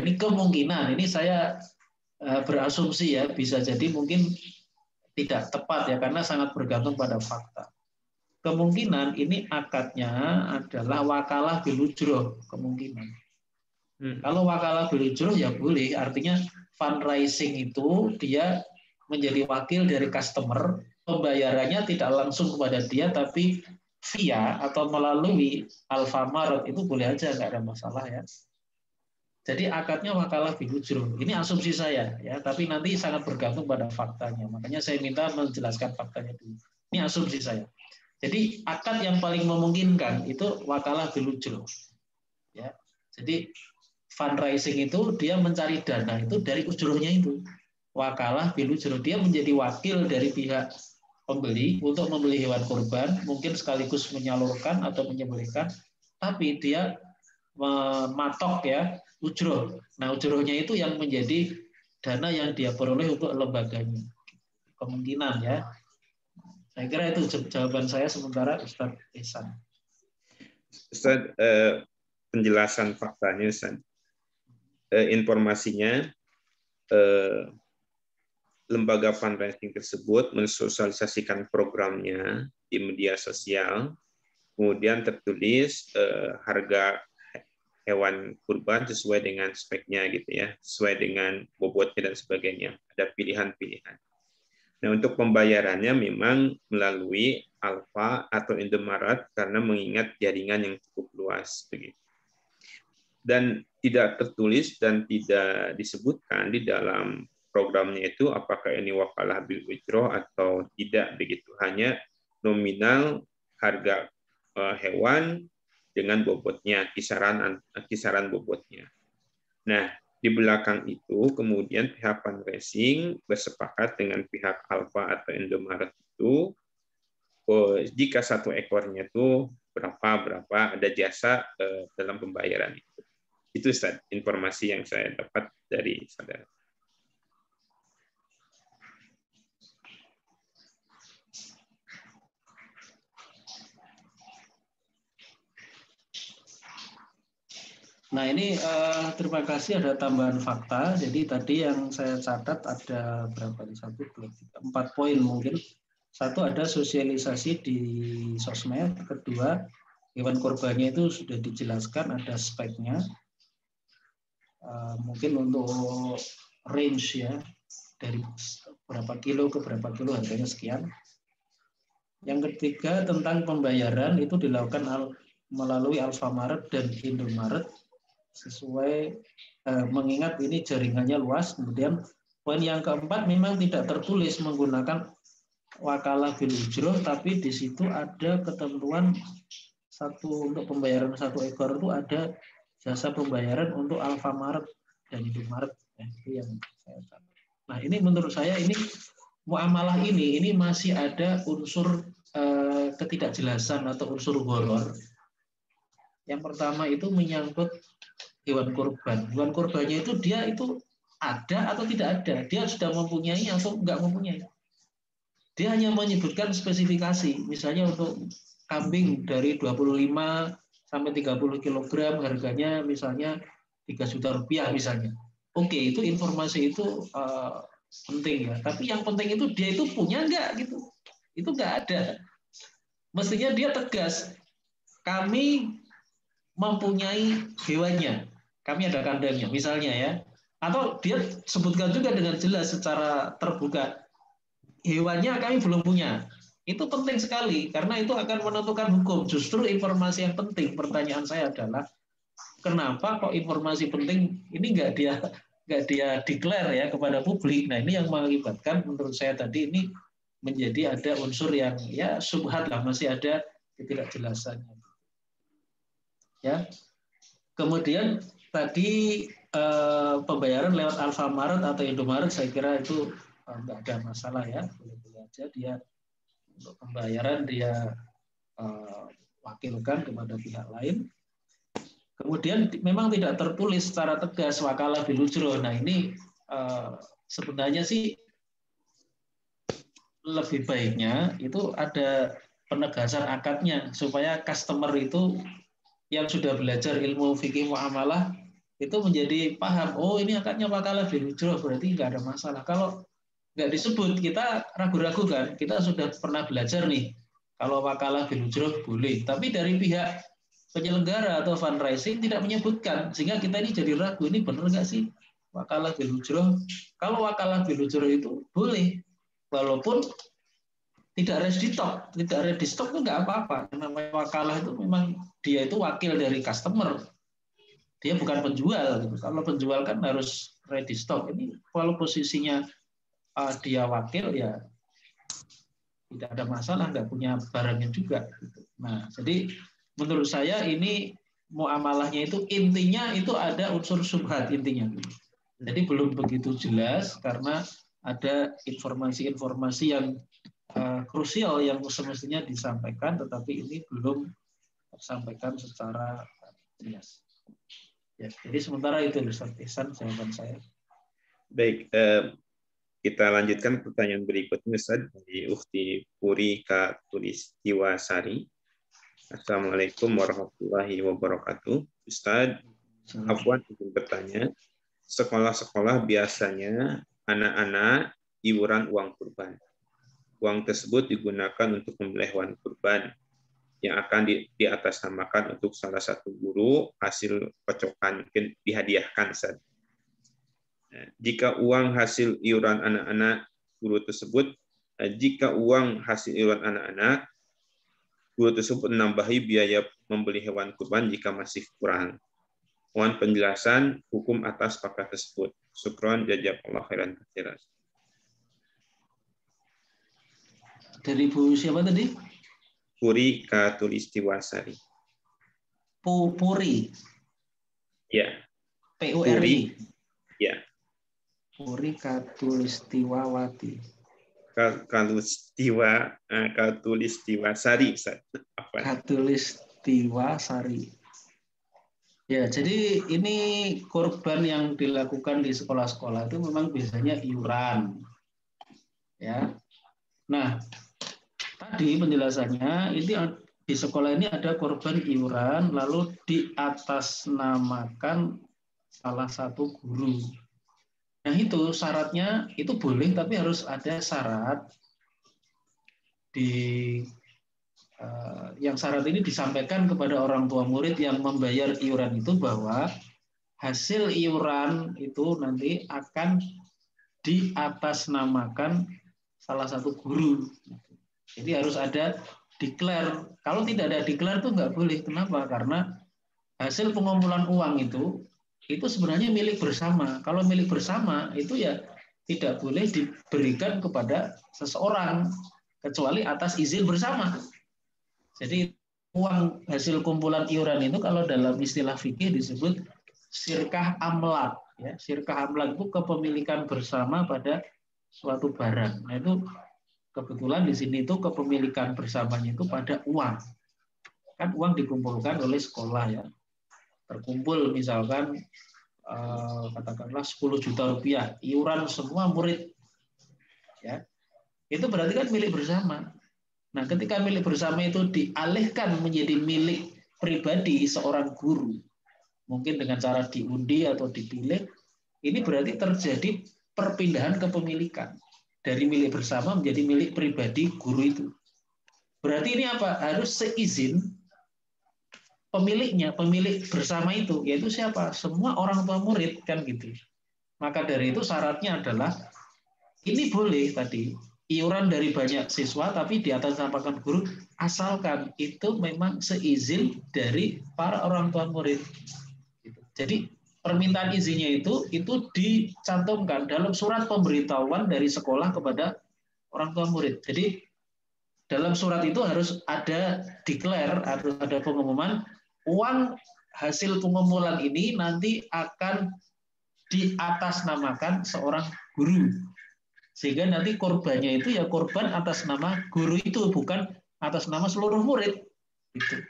ini kemungkinan, ini saya berasumsi ya, bisa jadi mungkin tidak tepat ya, karena sangat bergantung pada fakta. Kemungkinan ini akadnya adalah wakalah bilujro, kemungkinan. Kalau wakalah bilujro ya boleh, artinya fundraising itu dia menjadi wakil dari customer, pembayarannya tidak langsung kepada dia, tapi via atau melalui Alfamart itu boleh aja, nggak ada masalah ya. Jadi akadnya wakalah bil ujroh. Ini asumsi saya ya, tapi nanti sangat bergantung pada faktanya. Makanya saya minta menjelaskan faktanya dulu. Ini asumsi saya. Jadi akad yang paling memungkinkan itu wakalah bil ujroh. Ya. Jadi fundraising itu dia mencari dana itu dari ujrohnya itu. Wakalah bil ujroh, dia menjadi wakil dari pihak pembeli untuk membeli hewan kurban, mungkin sekaligus menyalurkan atau menyembelihkan, tapi dia mematok ya ujroh. Nah, ujrohnya itu yang menjadi dana yang dia peroleh untuk lembaganya. Kemungkinan ya. Saya kira itu jawaban saya sementara Ustadz Ihsan. Ustadz, penjelasan faktanya Ustadz. Informasinya lembaga fundraising tersebut mensosialisasikan programnya di media sosial, kemudian tertulis harga hewan kurban sesuai dengan speknya gitu ya, sesuai dengan bobotnya dan sebagainya. Ada pilihan-pilihan. Nah, untuk pembayarannya memang melalui Alfa atau Indomaret karena mengingat jaringan yang cukup luas begitu. Dan tidak tertulis dan tidak disebutkan di dalam programnya itu apakah ini wakalah bil ujroh atau tidak begitu. Hanya nominal harga hewan dengan bobotnya, kisaran bobotnya. Nah, di belakang itu kemudian pihak fundraising bersepakat dengan pihak Alfa atau Indomaret itu jika satu ekornya itu berapa ada jasa dalam pembayaran itu. Itu Ustaz, informasi yang saya dapat dari saudara. Nah ini terima kasih ada tambahan fakta. Jadi tadi yang saya catat ada berapa nih? 1, 2, 3, 4 poin mungkin. Satu ada sosialisasi di sosmed. Kedua hewan kurbannya itu sudah dijelaskan ada speknya. Mungkin untuk range ya dari berapa kilo ke berapa kilo harganya sekian. Yang ketiga tentang pembayaran itu dilakukan melalui Alfamart dan Indomaret sesuai mengingat ini jaringannya luas. Kemudian poin yang keempat memang tidak tertulis menggunakan wakalah bil ujroh, tapi di situ ada ketentuan satu untuk pembayaran satu ekor itu ada jasa pembayaran untuk Alfamart dan Indomaret. Itu yang saya catat. Nah ini menurut saya ini muamalah ini masih ada unsur ketidakjelasan atau unsur horor. Yang pertama itu menyangkut hewan kurban. Hewan kurbannya itu dia itu ada atau tidak ada. Dia sudah mempunyai atau enggak mempunyai. Dia hanya menyebutkan spesifikasi. Misalnya untuk kambing dari 25 sampai 30 kg harganya misalnya 3 juta rupiah misalnya. Oke, itu informasi itu penting ya. Tapi yang penting itu dia itu punya enggak gitu. Itu enggak ada. Mestinya dia tegas. Kami mempunyai hewannya, kami ada kandangnya, misalnya ya. Atau dia sebutkan juga dengan jelas secara terbuka, hewannya kami belum punya. Itu penting sekali, karena itu akan menentukan hukum. Justru informasi yang penting, pertanyaan saya adalah, kenapa kok informasi penting ini nggak dia declare ya kepada publik. Nah ini yang mengakibatkan menurut saya tadi ini menjadi ada unsur yang ya subhat lah, masih ada ketidakjelasannya. Ya. Kemudian tadi pembayaran lewat Alfamart atau Indomaret saya kira itu nggak ada masalah ya, boleh-boleh aja dia untuk pembayaran dia wakilkan kepada pihak lain. Kemudian memang tidak tertulis secara tegas wakalah bil ujroh. Nah ini sebenarnya sih lebih baiknya itu ada penegasan akadnya supaya customer itu yang sudah belajar ilmu fikih muamalah itu menjadi paham, oh ini akadnya wakalah bil ujroh, berarti nggak ada masalah. Kalau nggak disebut, kita ragu-ragu kan, kita sudah pernah belajar nih, kalau wakalah bil ujroh boleh, tapi dari pihak penyelenggara atau fundraising tidak menyebutkan, sehingga kita ini jadi ragu, ini benar nggak sih Wakalah bil ujroh. Kalau wakalah bil ujroh itu boleh, walaupun tidak ready stock, itu nggak apa-apa. Namanya wakalah itu memang dia itu wakil dari customer, dia bukan penjual. Gitu. Kalau penjual kan harus ready stock. Ini kalau posisinya dia wakil ya tidak ada masalah, nggak punya barangnya juga. Gitu. Nah, jadi menurut saya ini muamalahnya itu intinya itu ada unsur syubhat intinya. Jadi belum begitu jelas karena ada informasi-informasi yang krusial yang semestinya disampaikan, tetapi ini belum tersampaikan secara jelas. Ya, jadi sementara itu Ustaz Ihsan jawaban saya. Baik, kita lanjutkan pertanyaan berikutnya Ustaz dari Ukhti Puri Katulistiwasari. Assalamualaikum warahmatullahi wabarakatuh. Ustaz, Afwan ingin bertanya, sekolah-sekolah biasanya anak-anak iuran uang kurban. Uang tersebut digunakan untuk membeli hewan kurban yang akan diatasnamakan untuk salah satu guru, hasil kocokan mungkin dihadiahkan. Ustaz. Jika uang hasil iuran anak-anak guru tersebut, jika uang hasil iuran anak-anak guru tersebut menambahi biaya membeli hewan kurban jika masih kurang. Mohon penjelasan hukum atas fakta tersebut. Syukran jazakallahu khairan katsiran. Dari Bu siapa tadi? Puri Katulistiwasari. Puri. Ya. PURI. Ya. Puri Katulistiwawati. Katulistiwasari. Katulistiwasari. Ya, jadi ini kurban yang dilakukan di sekolah-sekolah itu memang biasanya iuran. Ya. Nah, tadi penjelasannya ini di sekolah ini ada korban iuran lalu diatasnamakan salah satu guru. Nah itu syaratnya itu boleh tapi harus ada syarat yang syarat ini disampaikan kepada orang tua murid yang membayar iuran itu bahwa hasil iuran itu nanti akan diatasnamakan salah satu guru. Jadi harus ada declare. Kalau tidak ada declare itu nggak boleh. Kenapa? Karena hasil pengumpulan uang itu sebenarnya milik bersama. Kalau milik bersama itu ya tidak boleh diberikan kepada seseorang kecuali atas izin bersama. Jadi uang hasil kumpulan iuran itu kalau dalam istilah fikih disebut syirkah amlak. Ya, syirkah amlak itu kepemilikan bersama pada suatu barang. Nah itu kebetulan di sini itu kepemilikan bersamanya itu pada uang. Kan uang dikumpulkan oleh sekolah ya. Terkumpul misalkan katakanlah 10 juta rupiah iuran semua murid. Ya. Itu berarti kan milik bersama. Nah, ketika milik bersama itu dialihkan menjadi milik pribadi seorang guru, mungkin dengan cara diundi atau dipilih, ini berarti terjadi perpindahan kepemilikan dari milik bersama menjadi milik pribadi guru itu. Berarti ini apa? Harus seizin pemiliknya, pemilik bersama itu, yaitu siapa? Semua orang tua murid kan gitu. Maka dari itu syaratnya adalah ini boleh tadi iuran dari banyak siswa tapi di atas namakan guru asalkan itu memang seizin dari para orang tua murid. Jadi permintaan izinnya itu dicantumkan dalam surat pemberitahuan dari sekolah kepada orang tua murid. Jadi dalam surat itu harus ada declare, harus ada pengumuman uang hasil pengumpulan ini nanti akan diatasnamakan seorang guru. Sehingga nanti korbannya itu ya korban atas nama guru itu, bukan atas nama seluruh murid. Gitu.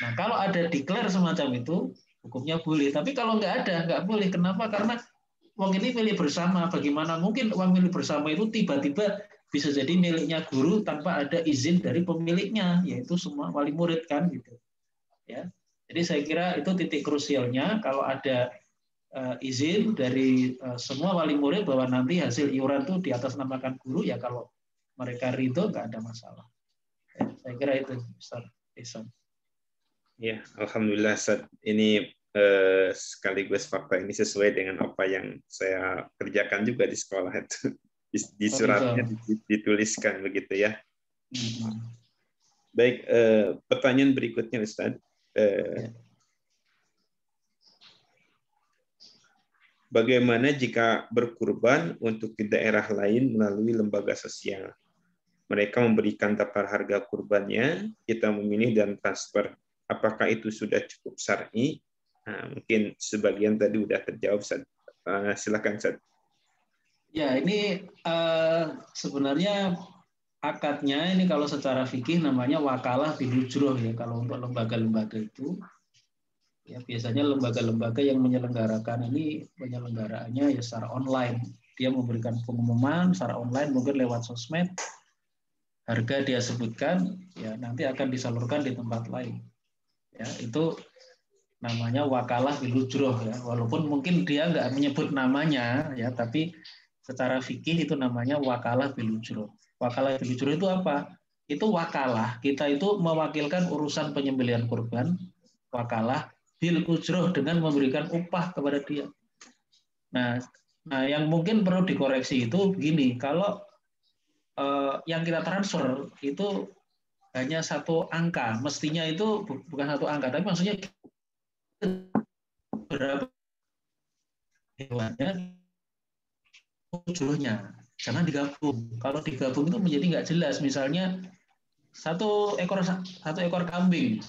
Nah, kalau ada declare semacam itu, hukumnya boleh. Tapi kalau nggak ada, nggak boleh. Kenapa? Karena uang ini milik bersama. Bagaimana mungkin uang milik bersama itu tiba-tiba bisa jadi miliknya guru tanpa ada izin dari pemiliknya, yaitu semua wali murid kan gitu. Ya. Jadi saya kira itu titik krusialnya. Kalau ada izin dari semua wali murid bahwa nanti hasil iuran itu diatasnamakan guru, ya kalau mereka ridho nggak ada masalah. Ya, saya kira itu Ustaz Ihsan. Ya, alhamdulillah Ustaz. Ini sekaligus fakta ini sesuai dengan apa yang saya kerjakan juga di sekolah itu. Di Oh, suratnya gitu. dituliskan begitu ya. Hmm. Baik, pertanyaan berikutnya Ustaz. Ya. Bagaimana jika berkurban untuk di daerah lain melalui lembaga sosial? Mereka memberikan daftar harga kurbannya, kita memilih dan transfer. Apakah itu sudah cukup syar'i? Nah, mungkin sebagian tadi sudah terjawab. Silakan, Ustaz. Ya, ini sebenarnya akadnya ini kalau secara fikih namanya wakalah bil ujroh ya kalau untuk lembaga-lembaga itu. Ya, biasanya lembaga-lembaga yang menyelenggarakan ini penyelenggaraannya ya secara online. Dia memberikan pengumuman secara online mungkin lewat sosmed. Harga dia sebutkan ya nanti akan disalurkan di tempat lain. Ya, itu namanya wakalah bil ujroh ya. Walaupun mungkin dia nggak menyebut namanya ya, tapi secara fikih itu namanya wakalah bil ujroh. Wakalah bil ujroh itu apa? Itu wakalah. Kita itu mewakilkan urusan penyembelihan kurban, wakalah bil ujroh dengan memberikan upah kepada dia. Nah, yang mungkin perlu dikoreksi itu begini, kalau yang kita transfer itu hanya satu angka, mestinya itu bukan satu angka, tapi maksudnya berapa hewannya, ujrohnya. Jangan digabung. Kalau digabung itu menjadi nggak jelas. Misalnya satu ekor kambing,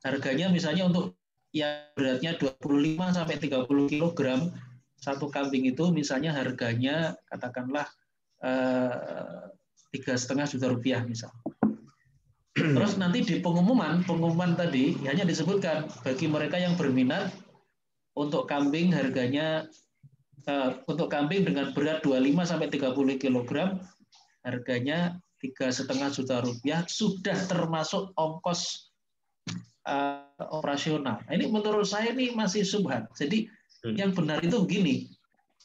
harganya misalnya untuk yang beratnya 25 sampai 30 kg, satu kambing itu misalnya harganya katakanlah 3,5 juta rupiah misal. Terus nanti di pengumuman tadi hanya disebutkan bagi mereka yang berminat untuk kambing harganya untuk kambing dengan berat 25 sampai 30 kg harganya 3,5 juta rupiah sudah termasuk ongkos operasional. Ini menurut saya ini masih subhan. Jadi yang benar itu begini,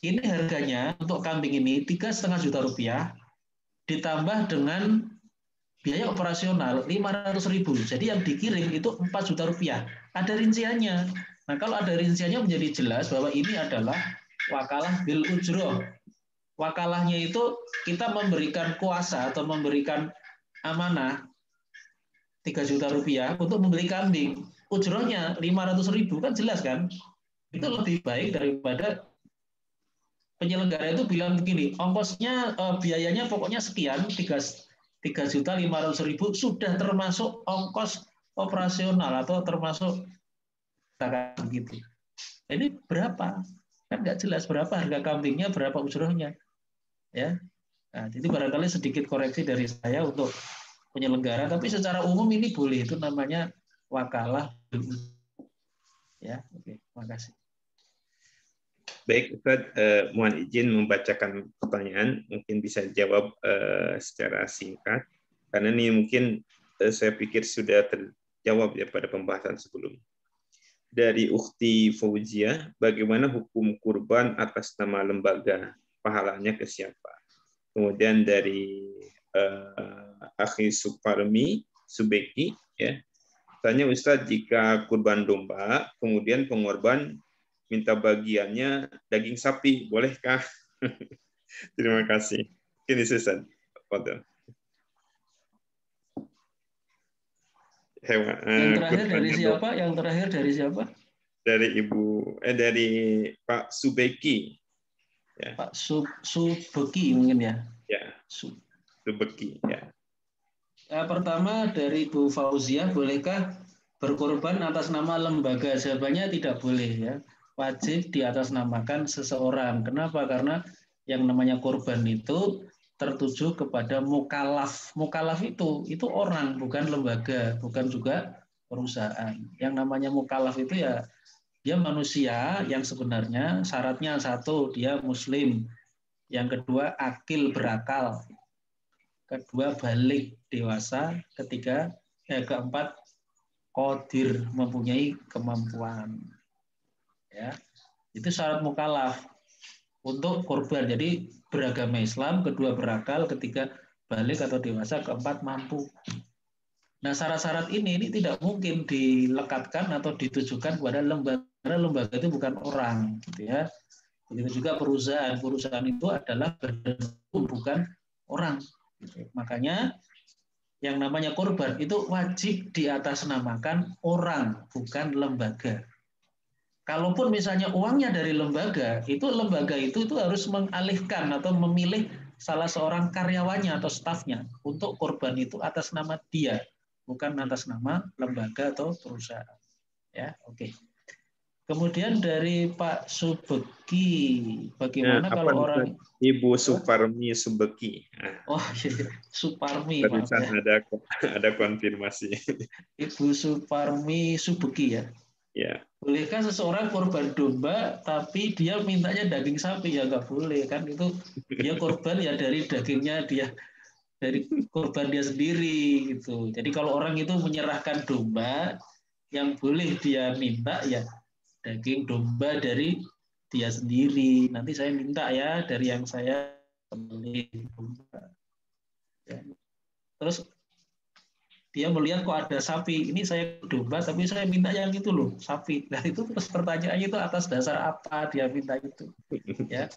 ini harganya untuk kambing ini 3,5 juta rupiah ditambah dengan biaya operasional 500.000. Jadi yang dikirim itu 4 juta rupiah. Ada rinciannya. Nah kalau ada rinciannya menjadi jelas bahwa ini adalah wakalah bil ujroh. Wakalahnya itu kita memberikan kuasa atau memberikan amanah 3 juta rupiah untuk membeli kambing. Ujrohnya 500.000 kan jelas kan? Itu lebih baik daripada penyelenggara itu bilang begini, ongkosnya biayanya pokoknya sekian 3.500.000 sudah termasuk ongkos operasional atau termasuk begitu. Ini berapa? Kan nggak jelas berapa harga kambingnya, berapa ujrohnya. Ya. Nah, jadi barangkali sedikit koreksi dari saya untuk penyelenggara, tapi secara umum ini boleh, itu namanya wakalah. Ya, oke, makasih. Baik, Ustaz, mohon izin membacakan pertanyaan, mungkin bisa jawab secara singkat, karena ini mungkin saya pikir sudah terjawab ya pada pembahasan sebelumnya. Dari Ukhti Fauzia, bagaimana hukum kurban atas nama lembaga? Pahalanya ke siapa? Kemudian dari Akhi Suparmi Subeki, ya, tanya Ustadz, jika kurban domba, kemudian pengorban minta bagiannya daging sapi, bolehkah? Terima kasih. Ini Susan. Yang terakhir dari siapa? Yang terakhir dari siapa? Dari Pak Subeki. Ya. Pak Subeki mungkin ya. Ya. Subeki. Ya. Pertama dari Bu Fauziah, bolehkah berkorban atas nama lembaga? Jawabannya tidak boleh ya. Wajib diatasnamakan seseorang. Kenapa? Karena yang namanya korban itu tertuju kepada mukalaf. Mukalaf itu orang, bukan lembaga, bukan juga perusahaan. Yang namanya mukalaf itu ya dia manusia yang sebenarnya syaratnya satu, dia muslim. Yang kedua, akil berakal. Kedua, balik dewasa. Keempat, qadir, mempunyai kemampuan. Ya, itu syarat mukalaf untuk korban. Jadi beragama Islam, kedua berakal, ketiga balik atau dewasa, keempat mampu. Nah, syarat-syarat ini tidak mungkin dilekatkan atau ditujukan kepada lembaga. Karena lembaga itu bukan orang, gitu ya. Begitu juga perusahaan. Perusahaan itu adalah badan hukum, bukan orang. Gitu. Makanya yang namanya korban itu wajib diatasnamakan orang, bukan lembaga. Kalaupun misalnya uangnya dari lembaga itu harus mengalihkan atau memilih salah seorang karyawannya atau stafnya untuk korban itu atas nama dia, bukan atas nama lembaga atau perusahaan. Ya, oke. Kemudian dari Pak Subeki, Nah, bagaimana apa kalau Ustaz? orang Ibu Suparmi Subeki. Nah, oh iya, Suparmi maaf barusan ya, ada konfirmasi. Ibu Suparmi Subeki ya. Ya. Bolehkah seseorang korban domba tapi dia mintanya daging sapi? Ya nggak boleh kan, itu dia korban ya dari dagingnya dia, dari korban dia sendiri gitu. Jadi kalau orang itu menyerahkan domba, yang boleh dia minta ya daging domba dari dia sendiri. Nanti saya minta ya dari yang saya beli domba. Ya. Terus dia melihat kok ada sapi, ini saya domba tapi saya minta yang itu loh, sapi. Nah itu terus pertanyaannya itu atas dasar apa dia minta itu, ya.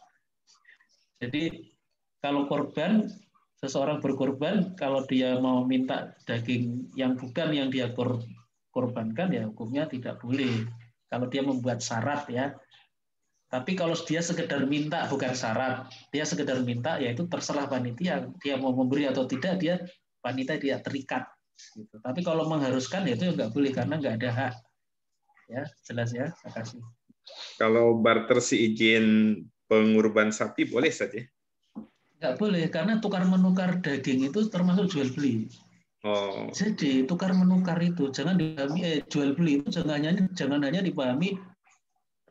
Jadi kalau korban, seseorang berkorban, kalau dia mau minta daging yang bukan yang dia korbankan, ya hukumnya tidak boleh. Kalau dia membuat syarat ya. Tapi kalau dia sekedar minta bukan syarat, dia sekedar minta, ya itu terserah panitia. Dia mau memberi atau tidak, dia panitia dia terikat. Gitu. Tapi kalau mengharuskan ya itu nggak boleh karena nggak ada hak. Ya jelas ya. Terima kasih. Kalau barter si izin pengurban sapi boleh saja. Nggak boleh karena tukar menukar daging itu termasuk jual beli. Oh. Jadi tukar menukar itu jangan dipahami jual beli itu jangan hanya dipahami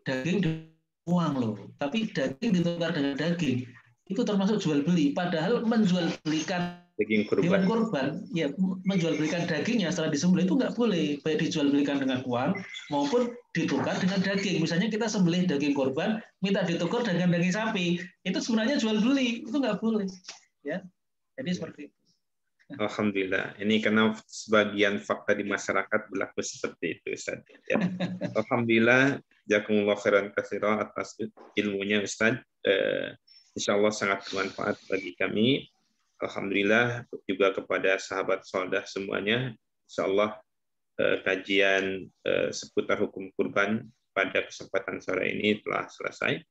daging dengan uang loh, tapi daging ditukar dengan daging itu termasuk jual beli. Padahal menjual belikan Daging hewan kurban. kurban, ya menjual belikan dagingnya setelah disembelih itu nggak boleh, baik dijual belikan dengan uang maupun ditukar dengan daging. Misalnya kita sembelih daging korban, minta ditukar dengan daging sapi, itu sebenarnya jual beli, itu nggak boleh. Ya, jadi seperti itu. Alhamdulillah. Ini karena sebagian fakta di masyarakat berlaku seperti itu, Ustaz. Ya. Alhamdulillah, jazakumullah khairan katsiran atas ilmunya, Ustaz. Insya Allah sangat bermanfaat bagi kami. Alhamdulillah juga kepada sahabat soldah semuanya. Insya Allah kajian seputar hukum kurban pada kesempatan sore ini telah selesai.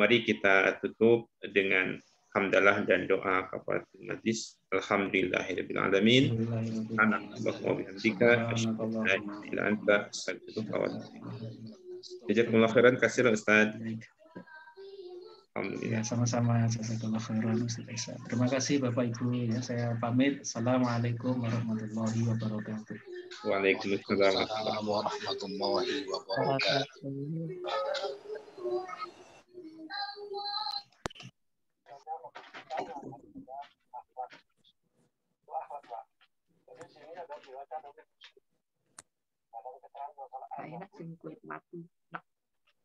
Mari kita tutup dengan hamdalah dan doa kepada majlis. Alhamdulillahirabbil alamin. Subhanakallahumma wa bihamdika asyhadu an la ilaha illa anta astaghfiruka wa atubu ilaik. Jazakumullah khairan katsiran, Ustaz. Ya, Alhamdulillah. sama-sama. Jazakallah khairan Ustaz Isa. Terima kasih Bapak Ibu. Ya, saya pamit. Assalamualaikum warahmatullahi wabarakatuh. Waalaikumsalam. Waalaikumsalam warahmatullahi wabarakatuh. Enak sih kulit mati.